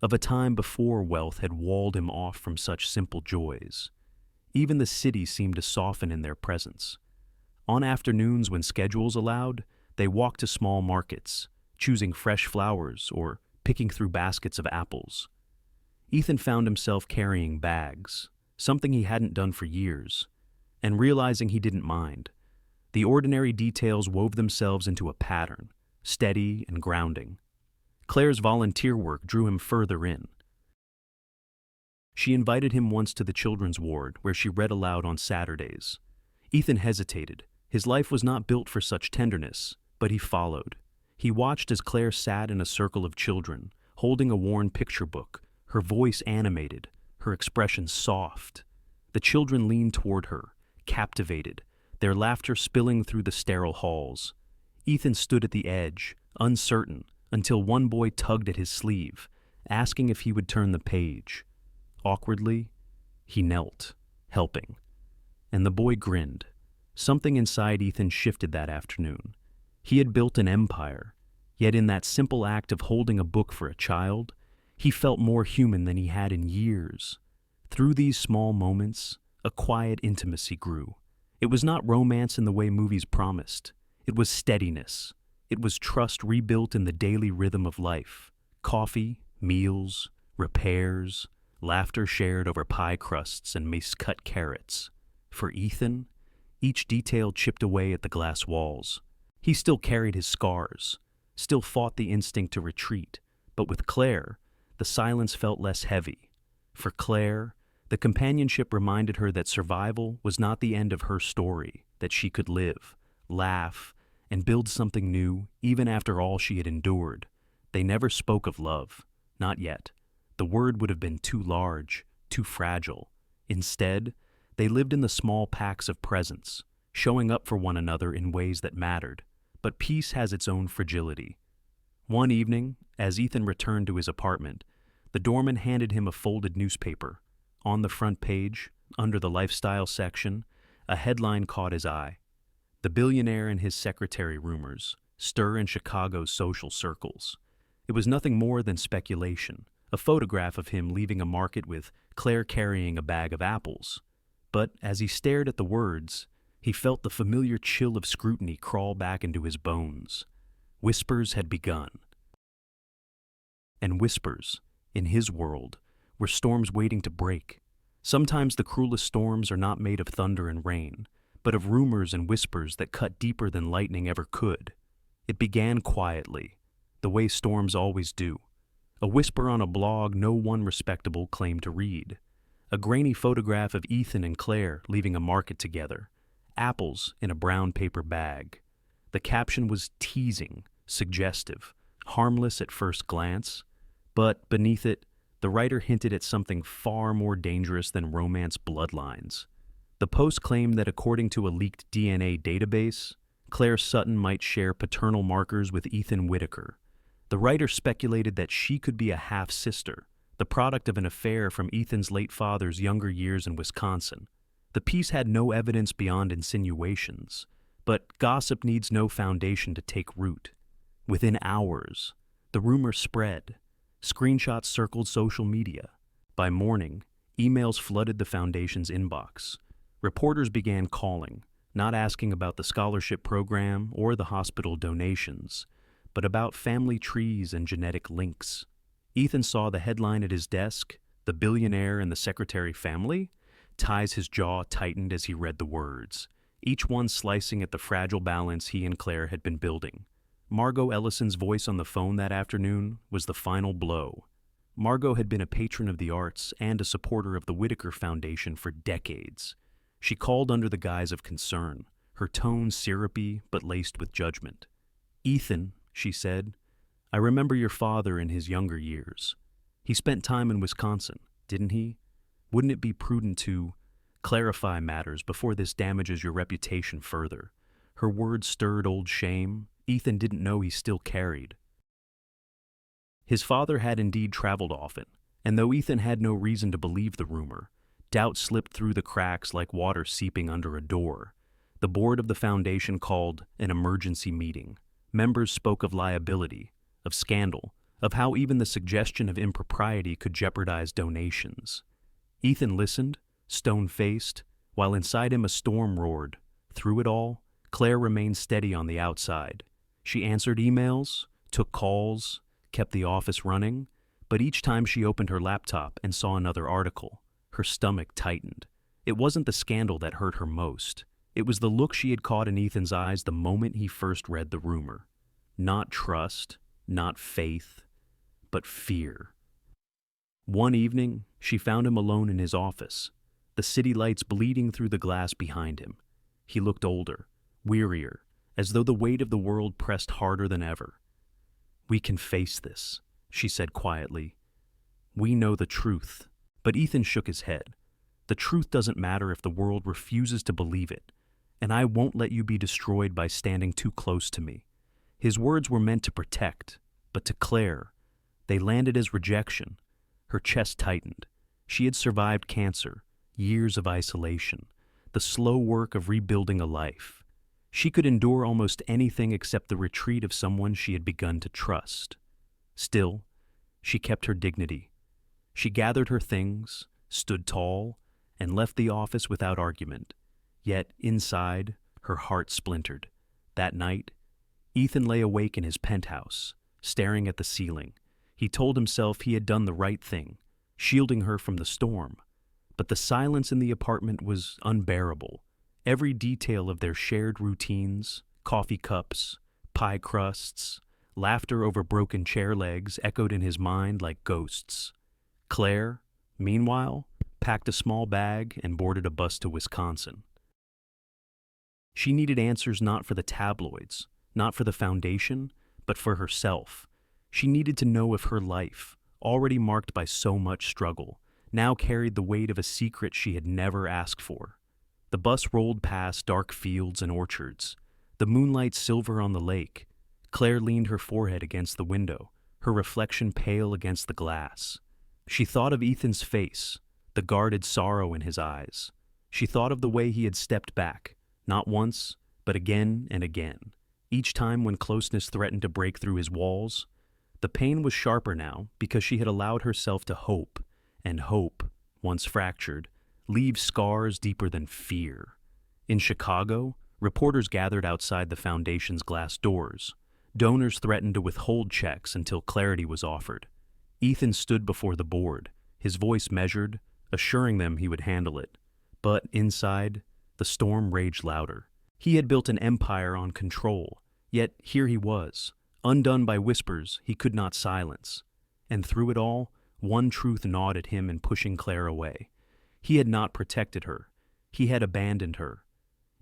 of a time before wealth had walled him off from such simple joys. Even the city seemed to soften in their presence. On afternoons when schedules allowed, they walked to small markets, choosing fresh flowers or picking through baskets of apples. Ethan found himself carrying bags, something he hadn't done for years, and realizing he didn't mind. The ordinary details wove themselves into a pattern, steady and grounding. Claire's volunteer work drew him further in. She invited him once to the children's ward, where she read aloud on Saturdays. Ethan hesitated. His life was not built for such tenderness, but he followed. He watched as Claire sat in a circle of children, holding a worn picture book, her voice animated, her expression soft. The children leaned toward her, captivated, their laughter spilling through the sterile halls. Ethan stood at the edge, uncertain, until one boy tugged at his sleeve, asking if he would turn the page. Awkwardly, he knelt, helping. And the boy grinned. Something inside Ethan shifted that afternoon. He had built an empire, yet in that simple act of holding a book for a child, he felt more human than he had in years. Through these small moments, a quiet intimacy grew. It was not romance in the way movies promised. It was steadiness. It was trust rebuilt in the daily rhythm of life. Coffee, meals, repairs, laughter shared over pie crusts and miscut carrots. For Ethan, each detail chipped away at the glass walls. He still carried his scars, still fought the instinct to retreat, but with Claire, the silence felt less heavy. For Claire, the companionship reminded her that survival was not the end of her story, that she could live, laugh, and build something new even after all she had endured. They never spoke of love, not yet. The word would have been too large, too fragile. Instead, they lived in the small packs of presence, showing up for one another in ways that mattered. But peace has its own fragility. One evening, as Ethan returned to his apartment, the doorman handed him a folded newspaper. On the front page, under the lifestyle section, a headline caught his eye. "The Billionaire and His Secretary Rumors Stir in Chicago's Social Circles." It was nothing more than speculation, a photograph of him leaving a market with Claire carrying a bag of apples. But as he stared at the words, He felt the familiar chill of scrutiny crawl back into his bones. Whispers had begun. And whispers, in his world, were storms waiting to break. Sometimes the cruelest storms are not made of thunder and rain, but of rumors and whispers that cut deeper than lightning ever could. It began quietly, the way storms always do. A whisper on a blog no one respectable claimed to read. A grainy photograph of Ethan and Claire leaving a market together. Apples in a brown paper bag. The caption was teasing, suggestive, harmless at first glance, but beneath it, the writer hinted at something far more dangerous than romance bloodlines. The post claimed that according to a leaked DNA database, Claire Sutton might share paternal markers with Ethan Whitaker. The writer speculated that she could be a half-sister, the product of an affair from Ethan's late father's younger years in Wisconsin. The piece had no evidence beyond insinuations, but gossip needs no foundation to take root. Within hours, the rumor spread. Screenshots circled social media. By morning, emails flooded the foundation's inbox. Reporters began calling, not asking about the scholarship program or the hospital donations, but about family trees and genetic links. Ethan saw the headline at his desk, "The Billionaire and the Secretary Family." His jaw tightened as he read the words, each one slicing at the fragile balance he and Claire had been building. Margot Ellison's voice on the phone that afternoon was the final blow. Margot had been a patron of the arts and a supporter of the Whitaker Foundation for decades. She called under the guise of concern, her tone syrupy but laced with judgment. "Ethan," she said, "I remember your father in his younger years. He spent time in Wisconsin, didn't he? Wouldn't it be prudent to clarify matters before this damages your reputation further?" Her words stirred old shame Ethan didn't know he still carried. His father had indeed traveled often, and though Ethan had no reason to believe the rumor, doubt slipped through the cracks like water seeping under a door. The board of the foundation called an emergency meeting. Members spoke of liability, of scandal, of how even the suggestion of impropriety could jeopardize donations. Ethan listened, stone-faced, while inside him a storm roared. Through it all, Claire remained steady on the outside. She answered emails, took calls, kept the office running, but each time she opened her laptop and saw another article, her stomach tightened. It wasn't the scandal that hurt her most. It was the look she had caught in Ethan's eyes the moment he first read the rumor. Not trust, not faith, but fear. One evening, she found him alone in his office, the city lights bleeding through the glass behind him. He looked older, wearier, as though the weight of the world pressed harder than ever. "We can face this," she said quietly. "We know the truth." But Ethan shook his head. "The truth doesn't matter if the world refuses to believe it, and I won't let you be destroyed by standing too close to me." His words were meant to protect, but to Claire, they landed as rejection. Her chest tightened. She had survived cancer, years of isolation, the slow work of rebuilding a life. She could endure almost anything except the retreat of someone she had begun to trust. Still, she kept her dignity. She gathered her things, stood tall, and left the office without argument. Yet, inside, her heart splintered. That night, Ethan lay awake in his penthouse, staring at the ceiling. He told himself he had done the right thing, shielding her from the storm. But the silence in the apartment was unbearable. Every detail of their shared routines, coffee cups, pie crusts, laughter over broken chair legs echoed in his mind like ghosts. Claire, meanwhile, packed a small bag and boarded a bus to Wisconsin. She needed answers not for the tabloids, not for the foundation, but for herself. She needed to know if her life, already marked by so much struggle, now carried the weight of a secret she had never asked for. The bus rolled past dark fields and orchards, the moonlight silver on the lake. Claire leaned her forehead against the window, her reflection pale against the glass. She thought of Ethan's face, the guarded sorrow in his eyes. She thought of the way he had stepped back, not once, but again and again, each time when closeness threatened to break through his walls. The pain was sharper now because she had allowed herself to hope, and hope, once fractured, leaves scars deeper than fear. In Chicago, reporters gathered outside the foundation's glass doors. Donors threatened to withhold checks until clarity was offered. Ethan stood before the board, his voice measured, assuring them he would handle it. But inside, the storm raged louder. He had built an empire on control, yet here he was, undone by whispers he could not silence. And through it all, one truth gnawed at him in pushing Claire away. He had not protected her. He had abandoned her.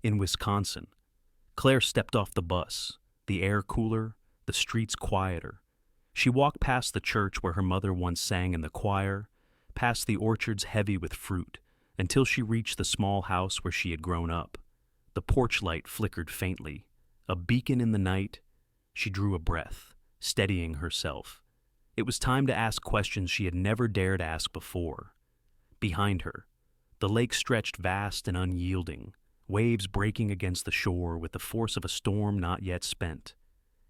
In Wisconsin, Claire stepped off the bus, the air cooler, the streets quieter. She walked past the church where her mother once sang in the choir, past the orchards heavy with fruit, until she reached the small house where she had grown up. The porch light flickered faintly. A beacon in the night. She drew a breath, steadying herself. It was time to ask questions she had never dared ask before. Behind her, the lake stretched vast and unyielding, waves breaking against the shore with the force of a storm not yet spent.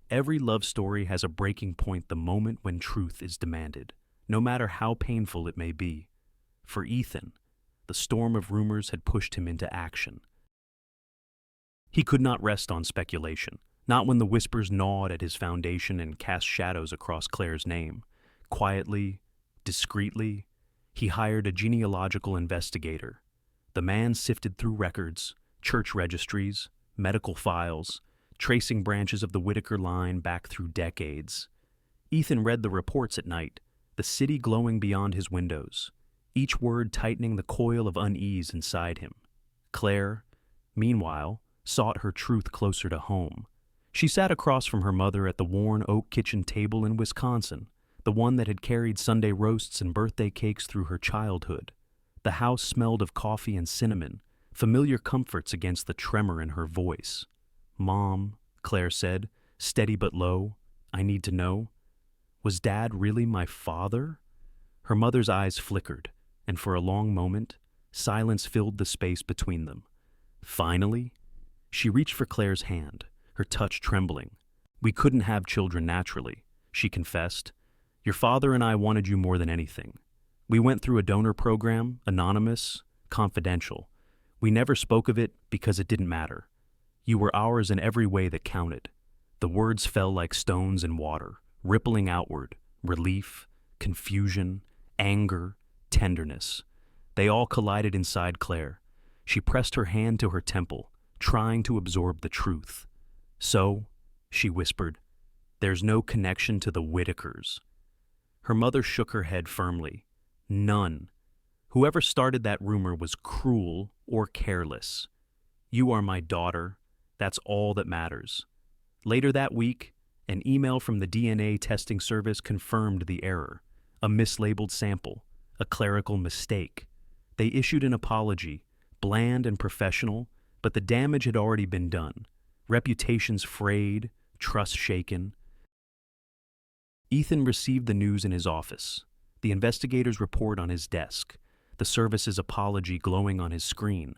Every love story has a breaking point the moment when truth is demanded, no matter how painful it may be. For Ethan, the storm of rumors had pushed him into action. He could not rest on speculation, not when the whispers gnawed at his foundation and cast shadows across Claire's name. Quietly, discreetly, he hired a genealogical investigator. The man sifted through records, church registries, medical files, tracing branches of the Whitaker line back through decades. Ethan read the reports at night, the city glowing beyond his windows, each word tightening the coil of unease inside him. Claire, meanwhile, sought her truth closer to home. She sat across from her mother at the worn oak kitchen table in Wisconsin, the one that had carried Sunday roasts and birthday cakes through her childhood. The house smelled of coffee and cinnamon, familiar comforts against the tremor in her voice. "Mom," Claire said, steady but low, "I need to know. Was Dad really my father?" Her mother's eyes flickered, and for a long moment, silence filled the space between them. Finally, she reached for Claire's hand, her touch trembling. "We couldn't have children naturally," she confessed. "Your father and I wanted you more than anything. We went through a donor program, anonymous, confidential. We never spoke of it because it didn't matter. You were ours in every way that counted." The words fell like stones in water, rippling outward, relief, confusion, anger, tenderness. They all collided inside Claire. She pressed her hand to her temple, trying to absorb the truth. "So," she whispered, "there's no connection to the Whitakers." Her mother shook her head firmly. "None. Whoever started that rumor was cruel or careless. You are my daughter. That's all that matters." Later that week, an email from the DNA testing service confirmed the error. A mislabeled sample, a clerical mistake. They issued an apology, bland and professional, but the damage had already been done. Reputations frayed, trust shaken. Ethan received the news in his office, the investigator's report on his desk, the service's apology glowing on his screen.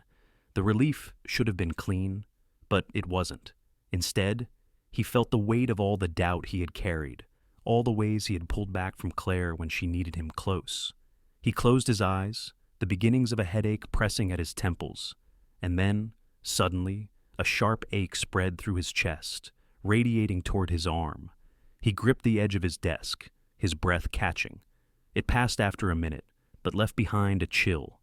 The relief should have been clean, but it wasn't. Instead, he felt the weight of all the doubt he had carried, all the ways he had pulled back from Claire when she needed him close. He closed his eyes, the beginnings of a headache pressing at his temples, and then, suddenly, a sharp ache spread through his chest, radiating toward his arm. He gripped the edge of his desk, his breath catching. It passed after a minute, but left behind a chill.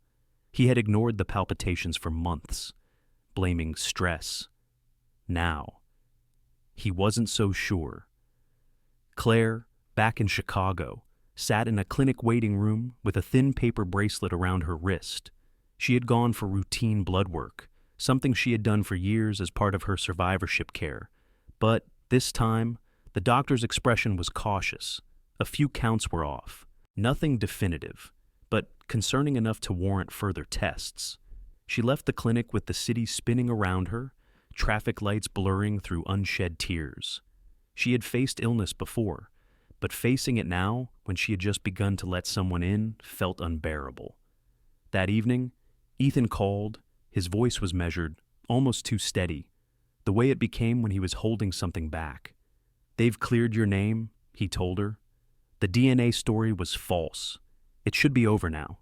He had ignored the palpitations for months, blaming stress. Now, he wasn't so sure. Claire, back in Chicago, sat in a clinic waiting room with a thin paper bracelet around her wrist. She had gone for routine blood work, something she had done for years as part of her survivorship care. But this time, the doctor's expression was cautious. A few counts were off. Nothing definitive, but concerning enough to warrant further tests. She left the clinic with the city spinning around her, traffic lights blurring through unshed tears. She had faced illness before, but facing it now, when she had just begun to let someone in, felt unbearable. That evening, Ethan called. His voice was measured, almost too steady, the way it became when he was holding something back. "They've cleared your name," he told her. "The DNA story was false. It should be over now."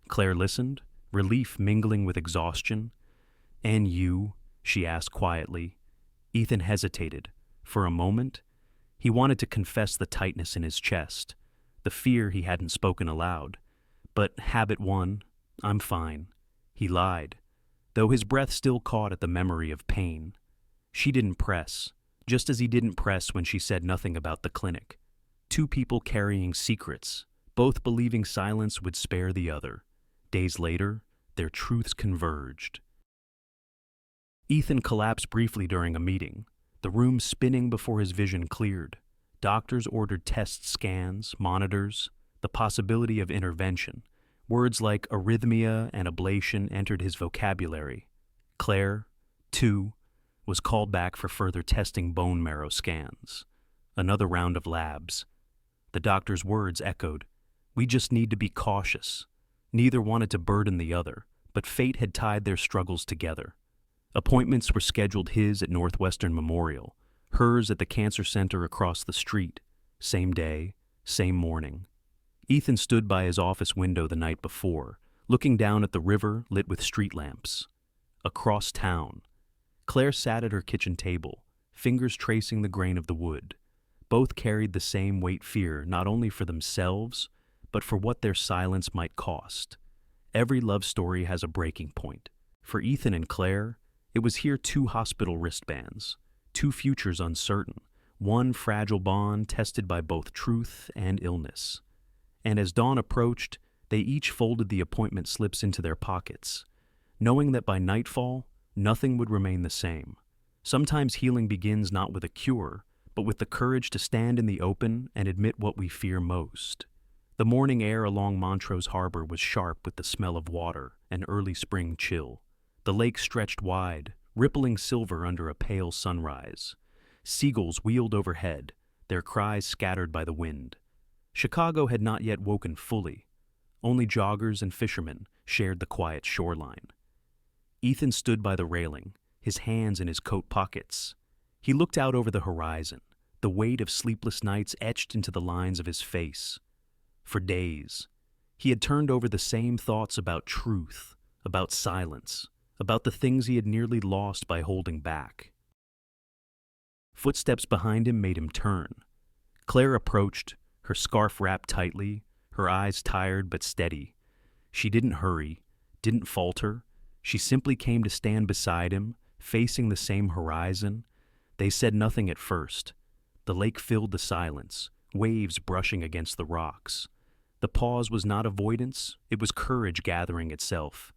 Claire listened, relief mingling with exhaustion. "And you?" she asked quietly. Ethan hesitated. For a moment, he wanted to confess the tightness in his chest, the fear he hadn't spoken aloud. But habit won. "I'm fine." He lied, though his breath still caught at the memory of pain. She didn't press, just as he didn't press when she said nothing about the clinic. Two people carrying secrets, both believing silence would spare the other. Days later, their truths converged. Ethan collapsed briefly during a meeting, the room spinning before his vision cleared. Doctors ordered test scans, monitors, the possibility of intervention. Words like arrhythmia and ablation entered his vocabulary. Claire, too, was called back for further testing bone marrow scans. Another round of labs. The doctor's words echoed, "We just need to be cautious." Neither wanted to burden the other, but fate had tied their struggles together. Appointments were scheduled, his at Northwestern Memorial, hers at the cancer center across the street. Same day, same morning. Ethan stood by his office window the night before, looking down at the river lit with street lamps. Across town, Claire sat at her kitchen table, fingers tracing the grain of the wood. Both carried the same weight fear, not only for themselves, but for what their silence might cost. Every love story has a breaking point. For Ethan and Claire, it was here two hospital wristbands, two futures uncertain, one fragile bond tested by both truth and illness. And as dawn approached, they each folded the appointment slips into their pockets, knowing that by nightfall, nothing would remain the same. Sometimes healing begins not with a cure, but with the courage to stand in the open and admit what we fear most. The morning air along Montrose Harbor was sharp with the smell of water and early spring chill. The lake stretched wide, rippling silver under a pale sunrise. Seagulls wheeled overhead, their cries scattered by the wind. Chicago had not yet woken fully. Only joggers and fishermen shared the quiet shoreline. Ethan stood by the railing, his hands in his coat pockets. He looked out over the horizon, the weight of sleepless nights etched into the lines of his face. For days, he had turned over the same thoughts about truth, about silence, about the things he had nearly lost by holding back. Footsteps behind him made him turn. Claire approached, her scarf wrapped tightly, her eyes tired but steady. She didn't hurry, didn't falter. She simply came to stand beside him, facing the same horizon. They said nothing at first. The lake filled the silence, waves brushing against the rocks. The pause was not avoidance, it was courage gathering itself.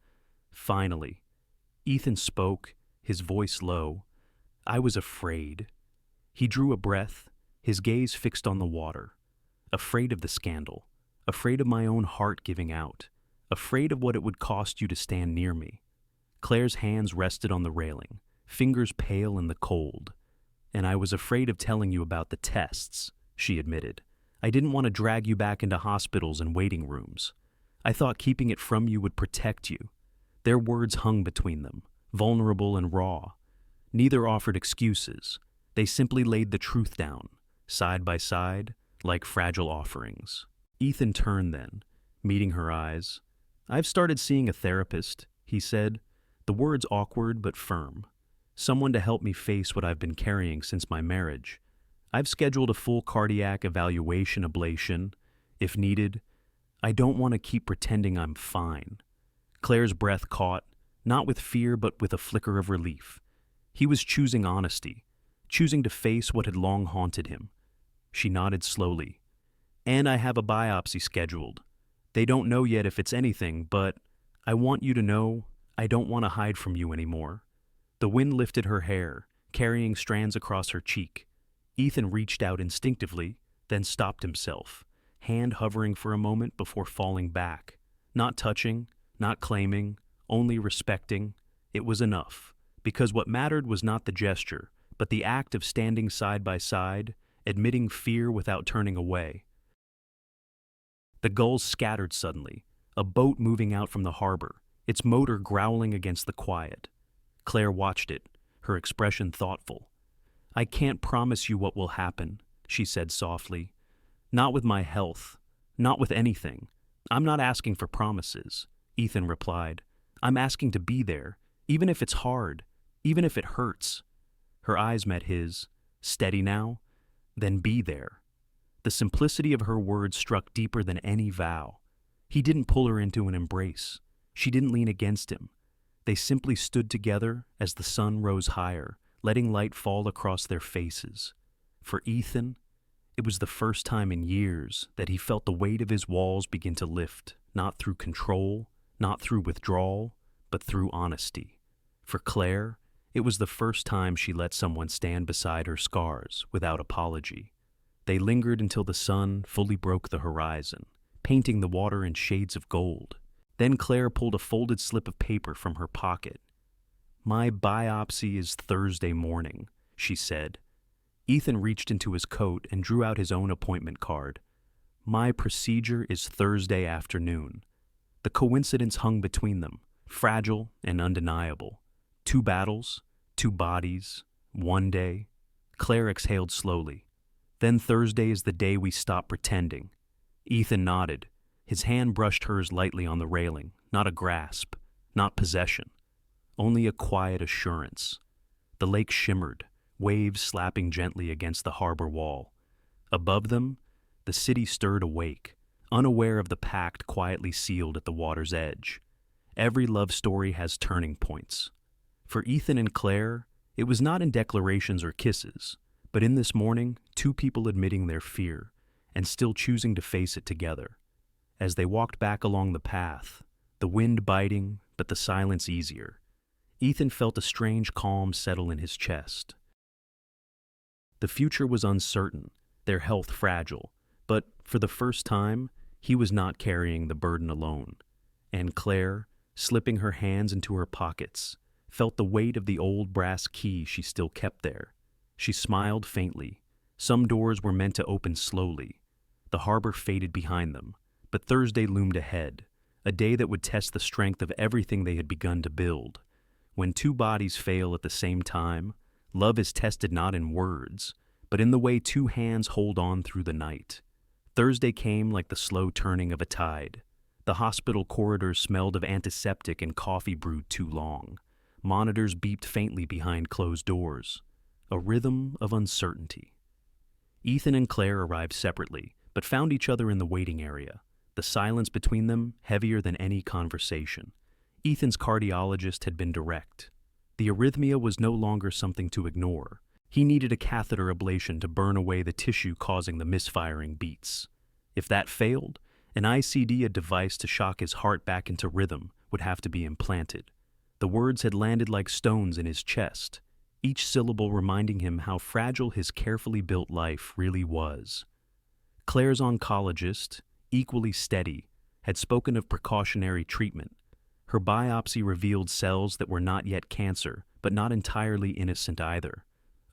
Finally, Ethan spoke, his voice low. "I was afraid." He drew a breath, his gaze fixed on the water. Afraid of the scandal, afraid of my own heart giving out, afraid of what it would cost you to stand near me. Claire's hands rested on the railing, fingers pale in the cold. "And I was afraid of telling you about the tests," she admitted. "I didn't want to drag you back into hospitals and waiting rooms. I thought keeping it from you would protect you." Their words hung between them, vulnerable and raw. Neither offered excuses. They simply laid the truth down, side by side, like fragile offerings. Ethan turned then, meeting her eyes. "I've started seeing a therapist," he said, the words awkward but firm. "Someone to help me face what I've been carrying since my marriage. I've scheduled a full cardiac evaluation ablation, if needed. I don't want to keep pretending I'm fine." Claire's breath caught, not with fear but with a flicker of relief. He was choosing honesty, choosing to face what had long haunted him. She nodded slowly. "And I have a biopsy scheduled. They don't know yet if it's anything, but I want you to know I don't want to hide from you anymore." The wind lifted her hair, carrying strands across her cheek. Ethan reached out instinctively, then stopped himself, hand hovering for a moment before falling back. Not touching, not claiming, only respecting. It was enough, because what mattered was not the gesture, but the act of standing side by side, admitting fear without turning away. The gulls scattered suddenly, a boat moving out from the harbor, its motor growling against the quiet. Claire watched it, her expression thoughtful. "I can't promise you what will happen," she said softly. "Not with my health, not with anything. I'm not asking for promises," Ethan replied. "I'm asking to be there, Even if it's hard, even if it hurts. Her eyes met his. Steady now? Then be there. The simplicity of her words struck deeper than any vow. He didn't pull her into an embrace. She didn't lean against him. They simply stood together as the sun rose higher, letting light fall across their faces. For Ethan, it was the first time in years that he felt the weight of his walls begin to lift, not through control, not through withdrawal, but through honesty. For Claire, it was the first time she let someone stand beside her scars without apology. They lingered until the sun fully broke the horizon, painting the water in shades of gold. Then Claire pulled a folded slip of paper from her pocket. "My biopsy is Thursday morning," she said. Ethan reached into his coat and drew out his own appointment card. "My procedure is Thursday afternoon." The coincidence hung between them, fragile and undeniable. 2 battles, 2 bodies, 1 day. Claire exhaled slowly. "Then Thursday is the day we stop pretending." Ethan nodded. His hand brushed hers lightly on the railing, not a grasp, not possession, only a quiet assurance. The lake shimmered, waves slapping gently against the harbor wall. Above them, the city stirred awake, unaware of the pact quietly sealed at the water's edge. Every love story has turning points. For Ethan and Claire, it was not in declarations or kisses, but in this morning, 2 people admitting their fear and still choosing to face it together. As they walked back along the path, the wind biting, but the silence easier, Ethan felt a strange calm settle in his chest. The future was uncertain, their health fragile, but for the first time, he was not carrying the burden alone. And Claire, slipping her hands into her pockets, felt the weight of the old brass key she still kept there. She smiled faintly. Some doors were meant to open slowly. The harbor faded behind them, but Thursday loomed ahead, a day that would test the strength of everything they had begun to build. When 2 bodies fail at the same time, love is tested not in words, but in the way 2 hands hold on through the night. Thursday came like the slow turning of a tide. The hospital corridors smelled of antiseptic and coffee brewed too long. Monitors beeped faintly behind closed doors. A rhythm of uncertainty. Ethan and Claire arrived separately, but found each other in the waiting area, the silence between them heavier than any conversation. Ethan's cardiologist had been direct. The arrhythmia was no longer something to ignore. He needed a catheter ablation to burn away the tissue causing the misfiring beats. If that failed, an ICD, a device to shock his heart back into rhythm, would have to be implanted. The words had landed like stones in his chest, each syllable reminding him how fragile his carefully built life really was. Claire's oncologist, equally steady, had spoken of precautionary treatment. Her biopsy revealed cells that were not yet cancer, but not entirely innocent either.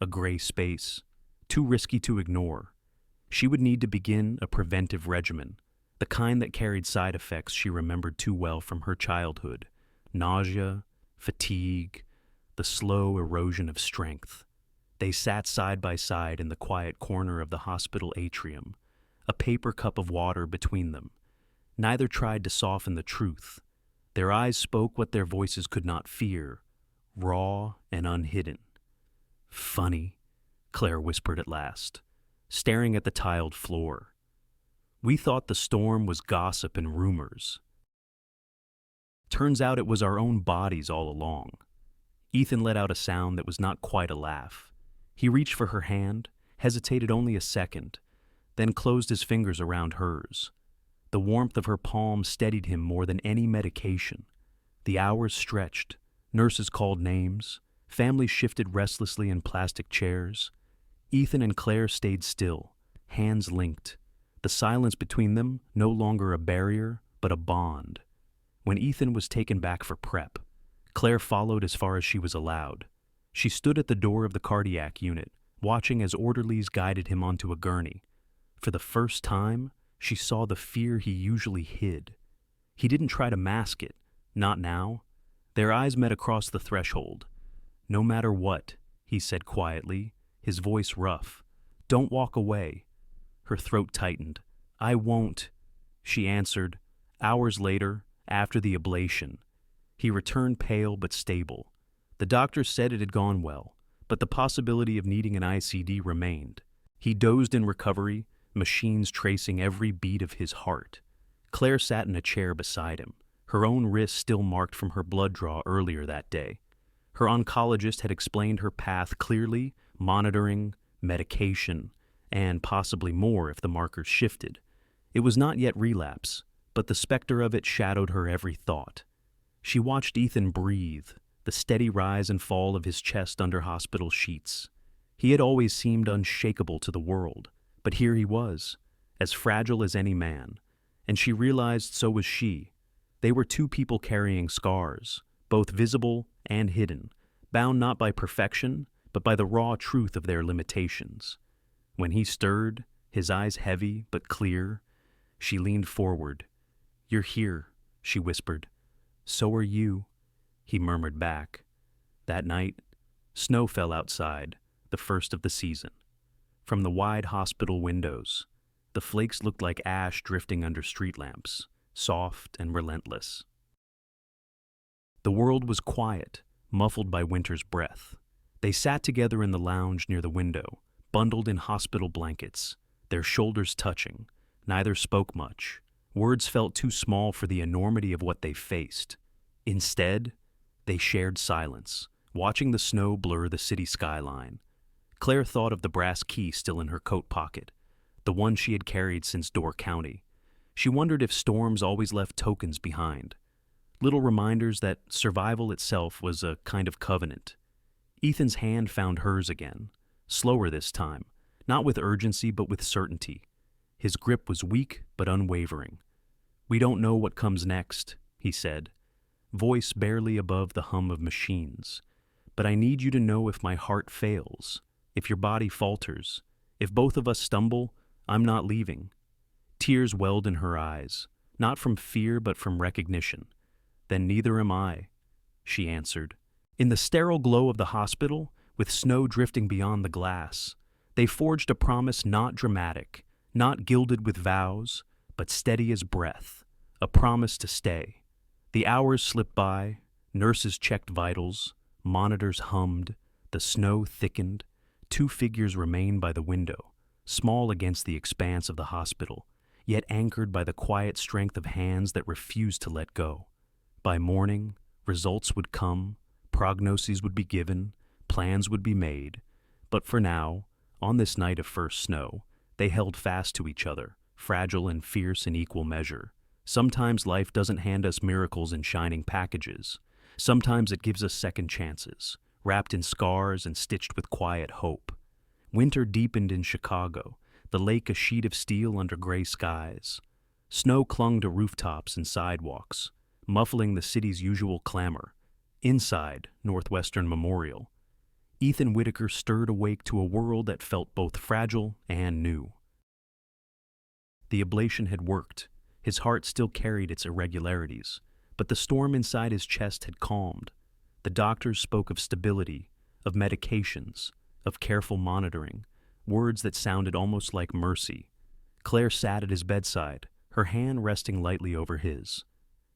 A gray space, too risky to ignore. She would need to begin a preventive regimen, the kind that carried side effects she remembered too well from her childhood: nausea, fatigue, the slow erosion of strength. They sat side by side in the quiet corner of the hospital atrium, a paper cup of water between them. Neither tried to soften the truth. Their eyes spoke what their voices could not fear, raw and unhidden. "Funny," Claire whispered at last, staring at the tiled floor. "We thought the storm was gossip and rumors. Turns out it was our own bodies all along." Ethan let out a sound that was not quite a laugh. He reached for her hand, hesitated only a second, then closed his fingers around hers. The warmth of her palm steadied him more than any medication. The hours stretched. Nurses called names. Families shifted restlessly in plastic chairs. Ethan and Claire stayed still, hands linked. The silence between them no longer a barrier, but a bond. When Ethan was taken back for prep, Claire followed as far as she was allowed. She stood at the door of the cardiac unit, watching as orderlies guided him onto a gurney. For the first time, she saw the fear he usually hid. He didn't try to mask it, not now. Their eyes met across the threshold. "No matter what," he said quietly, his voice rough. "Don't walk away." Her throat tightened. "I won't," she answered, hours later, after the ablation. He returned pale but stable. The doctor said it had gone well, but the possibility of needing an ICD remained. He dozed in recovery, machines tracing every beat of his heart. Claire sat in a chair beside him, her own wrist still marked from her blood draw earlier that day. Her oncologist had explained her path clearly: monitoring, medication, and possibly more if the markers shifted. It was not yet relapse, but the specter of it shadowed her every thought. She watched Ethan breathe, the steady rise and fall of his chest under hospital sheets. He had always seemed unshakable to the world, but here he was, as fragile as any man, and she realized so was she. They were two people carrying scars, both visible and hidden, bound not by perfection, but by the raw truth of their limitations. When he stirred, his eyes heavy but clear, she leaned forward. "You're here," she whispered. "So are you," he murmured back. That night, snow fell outside, the first of the season. From the wide hospital windows, the flakes looked like ash drifting under street lamps, soft and relentless. The world was quiet, muffled by winter's breath. They sat together in the lounge near the window, bundled in hospital blankets, their shoulders touching. Neither spoke much. Words felt too small for the enormity of what they faced. Instead, they shared silence, watching the snow blur the city skyline. Claire thought of the brass key still in her coat pocket, the one she had carried since Door County. She wondered if storms always left tokens behind, little reminders that survival itself was a kind of covenant. Ethan's hand found hers again, slower this time, not with urgency but with certainty. His grip was weak but unwavering. "We don't know what comes next," he said, voice barely above the hum of machines. "But I need you to know if my heart fails, if your body falters, if both of us stumble, I'm not leaving." Tears welled in her eyes, not from fear but from recognition. "Then neither am I," she answered. In the sterile glow of the hospital, with snow drifting beyond the glass, they forged a promise not dramatic, not gilded with vows, but steady as breath, a promise to stay. The hours slipped by, nurses checked vitals, monitors hummed, the snow thickened. Two figures remained by the window, small against the expanse of the hospital, yet anchored by the quiet strength of hands that refused to let go. By morning, results would come, prognoses would be given, plans would be made, but for now, on this night of first snow, they held fast to each other, fragile and fierce in equal measure. Sometimes life doesn't hand us miracles in shining packages. Sometimes it gives us second chances, wrapped in scars and stitched with quiet hope. Winter deepened in Chicago, the lake a sheet of steel under gray skies. Snow clung to rooftops and sidewalks, muffling the city's usual clamor. Inside Northwestern Memorial, Ethan Whitaker stirred awake to a world that felt both fragile and new. The ablation had worked. His heart still carried its irregularities, but the storm inside his chest had calmed. The doctors spoke of stability, of medications, of careful monitoring, words that sounded almost like mercy. Claire sat at his bedside, her hand resting lightly over his.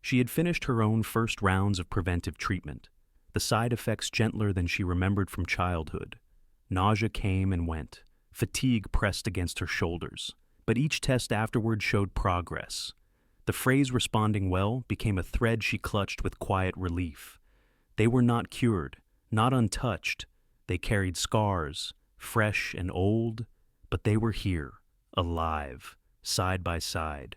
She had finished her own first rounds of preventive treatment, the side effects gentler than she remembered from childhood. Nausea came and went, fatigue pressed against her shoulders, but each test afterward showed progress. The phrase "responding well" became a thread she clutched with quiet relief. They were not cured, not untouched. They carried scars, fresh and old, but they were here, alive, side by side.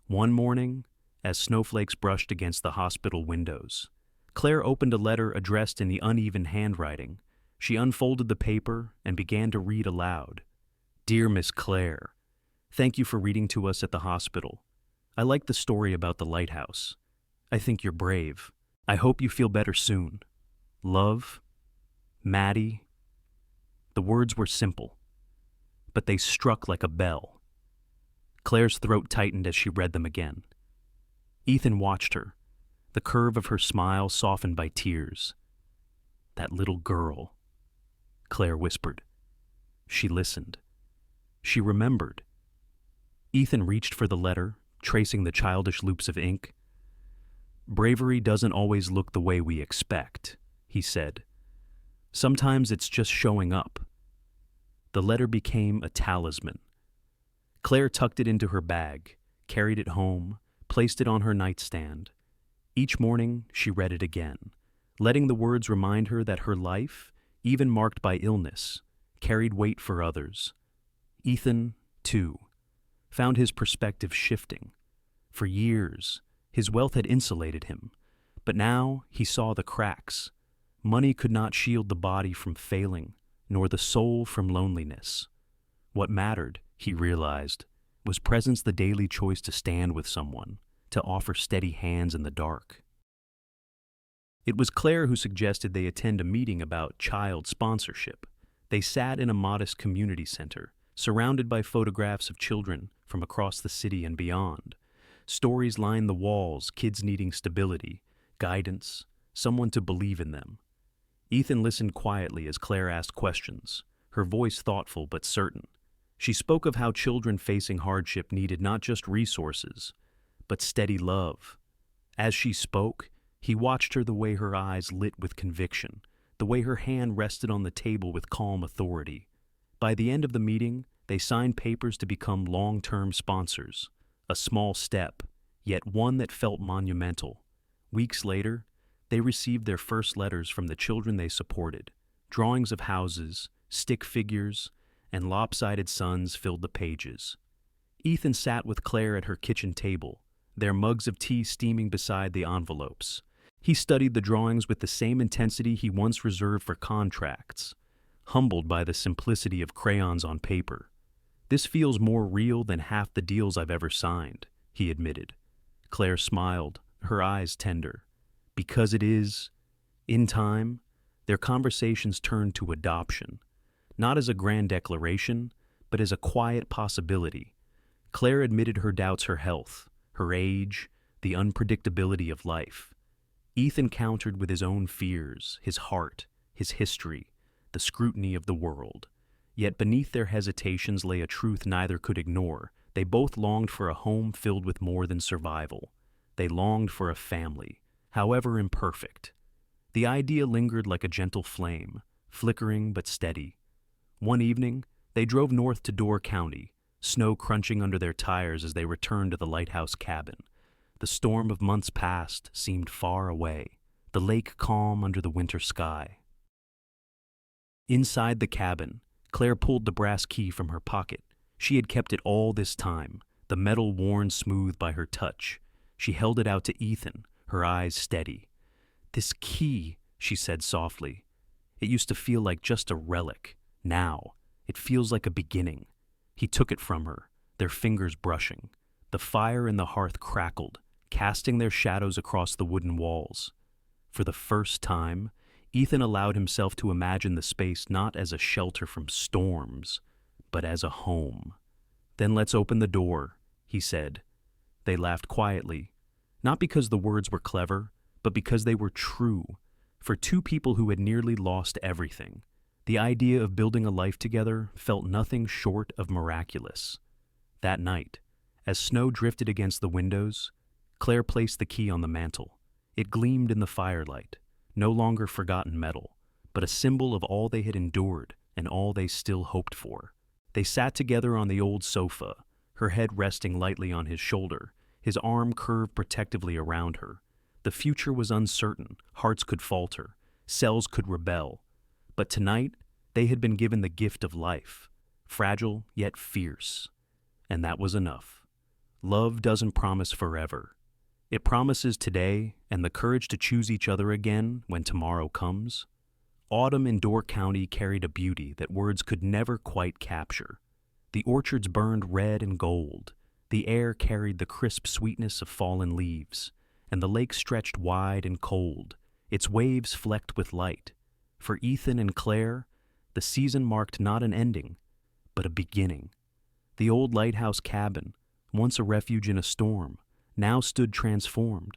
One morning, as snowflakes brushed against the hospital windows, Claire opened a letter addressed in the uneven handwriting. She unfolded the paper and began to read aloud. "Dear Miss Claire, thank you for reading to us at the hospital. I like the story about the lighthouse. I think you're brave. I hope you feel better soon. Love, Maddie." The words were simple, but they struck like a bell. Claire's throat tightened as she read them again. Ethan watched her, the curve of her smile softened by tears. "That little girl," Claire whispered. She listened. She remembered. Ethan reached for the letter, tracing the childish loops of ink. Bravery doesn't always look the way we expect, he said. Sometimes it's just showing up. The letter became a talisman. Claire tucked it into her bag, carried it home, placed it on her nightstand. Each morning, she read it again, letting the words remind her that her life, even marked by illness, carried weight for others. Ethan, too, found his perspective shifting. For years, his wealth had insulated him, but now he saw the cracks. Money could not shield the body from failing, nor the soul from loneliness. What mattered, he realized, was presence, the daily choice to stand with someone, to offer steady hands in the dark. It was Claire who suggested they attend a meeting about child sponsorship. They sat in a modest community center, surrounded by photographs of children from across the city and beyond. Stories lined the walls, kids needing stability, guidance, someone to believe in them. Ethan listened quietly as Claire asked questions, her voice thoughtful but certain. She spoke of how children facing hardship needed not just resources, but steady love. As she spoke, he watched her, the way her eyes lit with conviction, the way her hand rested on the table with calm authority. By the end of the meeting, they signed papers to become long-term sponsors. A small step, yet one that felt monumental. Weeks later, they received their first letters from the children they supported. Drawings of houses, stick figures, and lopsided suns filled the pages. Ethan sat with Claire at her kitchen table, their mugs of tea steaming beside the envelopes. He studied the drawings with the same intensity he once reserved for contracts, humbled by the simplicity of crayons on paper. "This feels more real than half the deals I've ever signed," he admitted. Claire smiled, her eyes tender. Because it is, in time, their conversations turned to adoption, not as a grand declaration, but as a quiet possibility. Claire admitted her doubts, her health, her age, the unpredictability of life. Ethan countered with his own fears, his heart, his history, the scrutiny of the world. Yet beneath their hesitations lay a truth neither could ignore. They both longed for a home filled with more than survival. They longed for a family, however imperfect. The idea lingered like a gentle flame, flickering but steady. One evening, they drove north to Door County, snow crunching under their tires as they returned to the lighthouse cabin. The storm of months past seemed far away, the lake calm under the winter sky. Inside the cabin, Claire pulled the brass key from her pocket. She had kept it all this time, the metal worn smooth by her touch. She held it out to Ethan, her eyes steady. "This key," she said softly. "It used to feel like just a relic. Now, it feels like a beginning." He took it from her, their fingers brushing. The fire in the hearth crackled, casting their shadows across the wooden walls. For the first time, Ethan allowed himself to imagine the space not as a shelter from storms, but as a home. "Then let's open the door," he said. They laughed quietly, not because the words were clever, but because they were true. For two people who had nearly lost everything, the idea of building a life together felt nothing short of miraculous. That night, as snow drifted against the windows, Claire placed the key on the mantel. It gleamed in the firelight, no longer forgotten metal, but a symbol of all they had endured and all they still hoped for. They sat together on the old sofa, her head resting lightly on his shoulder, his arm curved protectively around her. The future was uncertain, hearts could falter, cells could rebel. But tonight, they had been given the gift of life, fragile yet fierce. And that was enough. Love doesn't promise forever. It promises today and the courage to choose each other again when tomorrow comes. Autumn in Door County carried a beauty that words could never quite capture. The orchards burned red and gold. The air carried the crisp sweetness of fallen leaves, and the lake stretched wide and cold, its waves flecked with light. For Ethan and Claire, the season marked not an ending, but a beginning. The old lighthouse cabin, once a refuge in a storm, now stood transformed.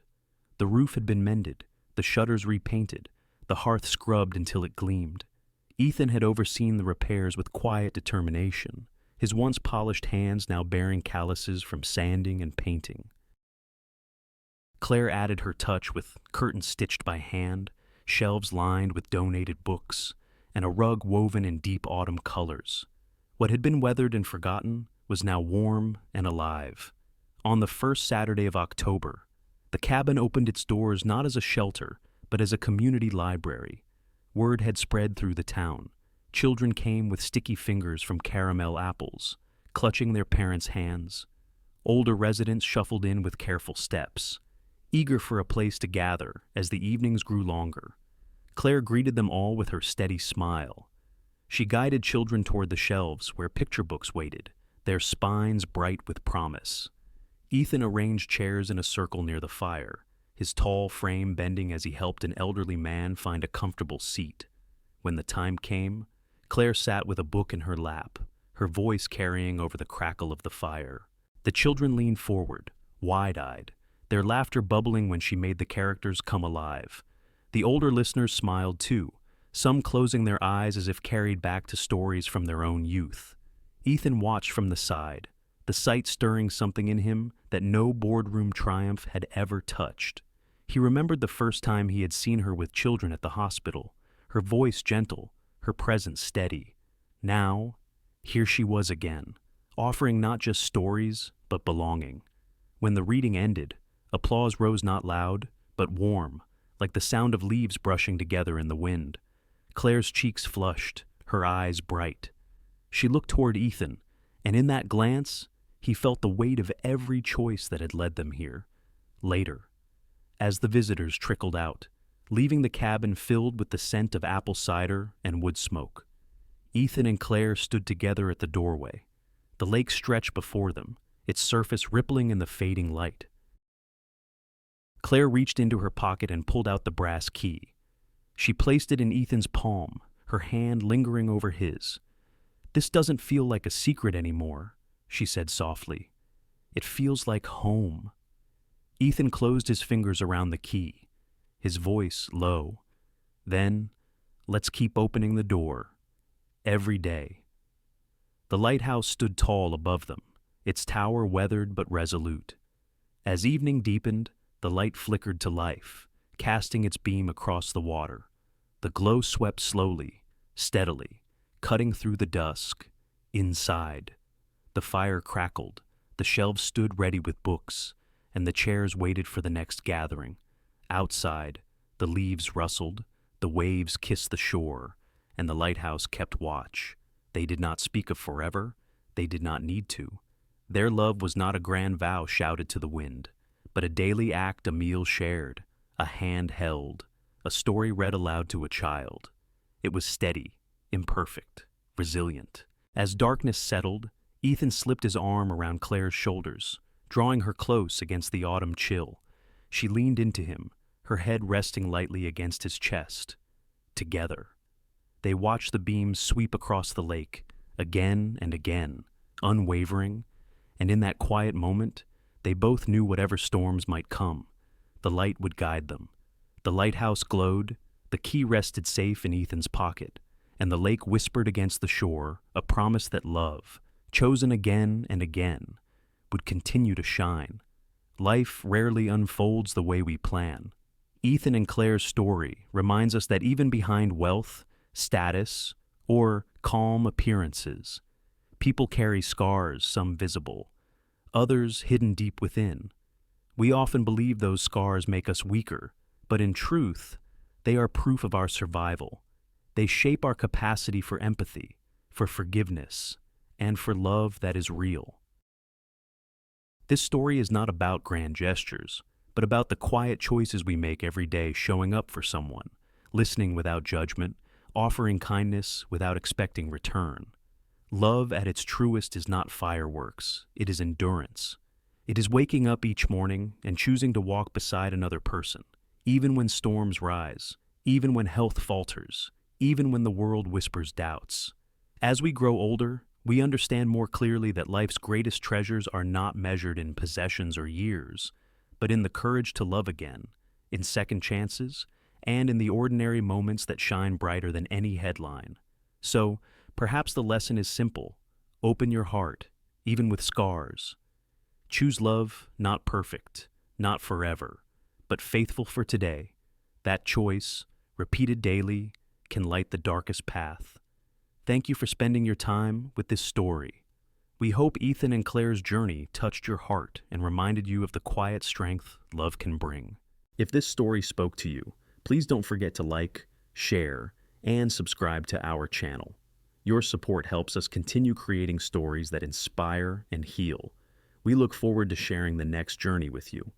The roof had been mended, the shutters repainted, the hearth scrubbed until it gleamed. Ethan had overseen the repairs with quiet determination, his once polished hands now bearing calluses from sanding and painting. Claire added her touch with curtains stitched by hand, shelves lined with donated books, and a rug woven in deep autumn colors. What had been weathered and forgotten was now warm and alive. On the first Saturday of October, the cabin opened its doors not as a shelter, but as a community library. Word had spread through the town. Children came with sticky fingers from caramel apples, clutching their parents' hands. Older residents shuffled in with careful steps, eager for a place to gather as the evenings grew longer. Claire greeted them all with her steady smile. She guided children toward the shelves where picture books waited, their spines bright with promise. Ethan arranged chairs in a circle near the fire, his tall frame bending as he helped an elderly man find a comfortable seat. When the time came, Claire sat with a book in her lap, her voice carrying over the crackle of the fire. The children leaned forward, wide-eyed, their laughter bubbling when she made the characters come alive. The older listeners smiled too, some closing their eyes as if carried back to stories from their own youth. Ethan watched from the side, the sight stirring something in him that no boardroom triumph had ever touched. He remembered the first time he had seen her with children at the hospital, her voice gentle, her presence steady. Now, here she was again, offering not just stories, but belonging. When the reading ended, applause rose not loud, but warm, like the sound of leaves brushing together in the wind. Claire's cheeks flushed, her eyes bright. She looked toward Ethan, and in that glance, he felt the weight of every choice that had led them here. Later, as the visitors trickled out, leaving the cabin filled with the scent of apple cider and wood smoke, Ethan and Claire stood together at the doorway. The lake stretched before them, its surface rippling in the fading light. Claire reached into her pocket and pulled out the brass key. She placed it in Ethan's palm, her hand lingering over his. "This doesn't feel like a secret anymore," she said softly. "It feels like home." Ethan closed his fingers around the key, his voice low. "Then, let's keep opening the door. Every day." The lighthouse stood tall above them, its tower weathered but resolute. As evening deepened, the light flickered to life, casting its beam across the water. The glow swept slowly, steadily, cutting through the dusk. Inside, the fire crackled, the shelves stood ready with books, and the chairs waited for the next gathering. Outside, the leaves rustled, the waves kissed the shore, and the lighthouse kept watch. They did not speak of forever, they did not need to. Their love was not a grand vow shouted to the wind, but a daily act, a meal shared, a hand held, a story read aloud to a child. It was steady, imperfect, resilient. As darkness settled, Ethan slipped his arm around Claire's shoulders, drawing her close against the autumn chill. She leaned into him, her head resting lightly against his chest. Together, they watched the beams sweep across the lake, again and again, unwavering, and in that quiet moment, they both knew whatever storms might come, the light would guide them. The lighthouse glowed, the key rested safe in Ethan's pocket, and the lake whispered against the shore a promise that love, chosen again and again, would continue to shine. Life rarely unfolds the way we plan. Ethan and Claire's story reminds us that even behind wealth, status, or calm appearances, people carry scars, some visible, others hidden deep within. We often believe those scars make us weaker, but in truth, they are proof of our survival. They shape our capacity for empathy, for forgiveness, and for love that is real. This story is not about grand gestures, but about the quiet choices we make every day, showing up for someone, listening without judgment, offering kindness without expecting return. Love at its truest is not fireworks, it is endurance. It is waking up each morning and choosing to walk beside another person, even when storms rise, even when health falters, even when the world whispers doubts. As we grow older, we understand more clearly that life's greatest treasures are not measured in possessions or years, but in the courage to love again, in second chances, and in the ordinary moments that shine brighter than any headline. So, perhaps the lesson is simple. Open your heart, even with scars. Choose love, not perfect, not forever, but faithful for today. That choice, repeated daily, can light the darkest path. Thank you for spending your time with this story. We hope Ethan and Claire's journey touched your heart and reminded you of the quiet strength love can bring. If this story spoke to you, please don't forget to like, share, and subscribe to our channel. Your support helps us continue creating stories that inspire and heal. We look forward to sharing the next journey with you.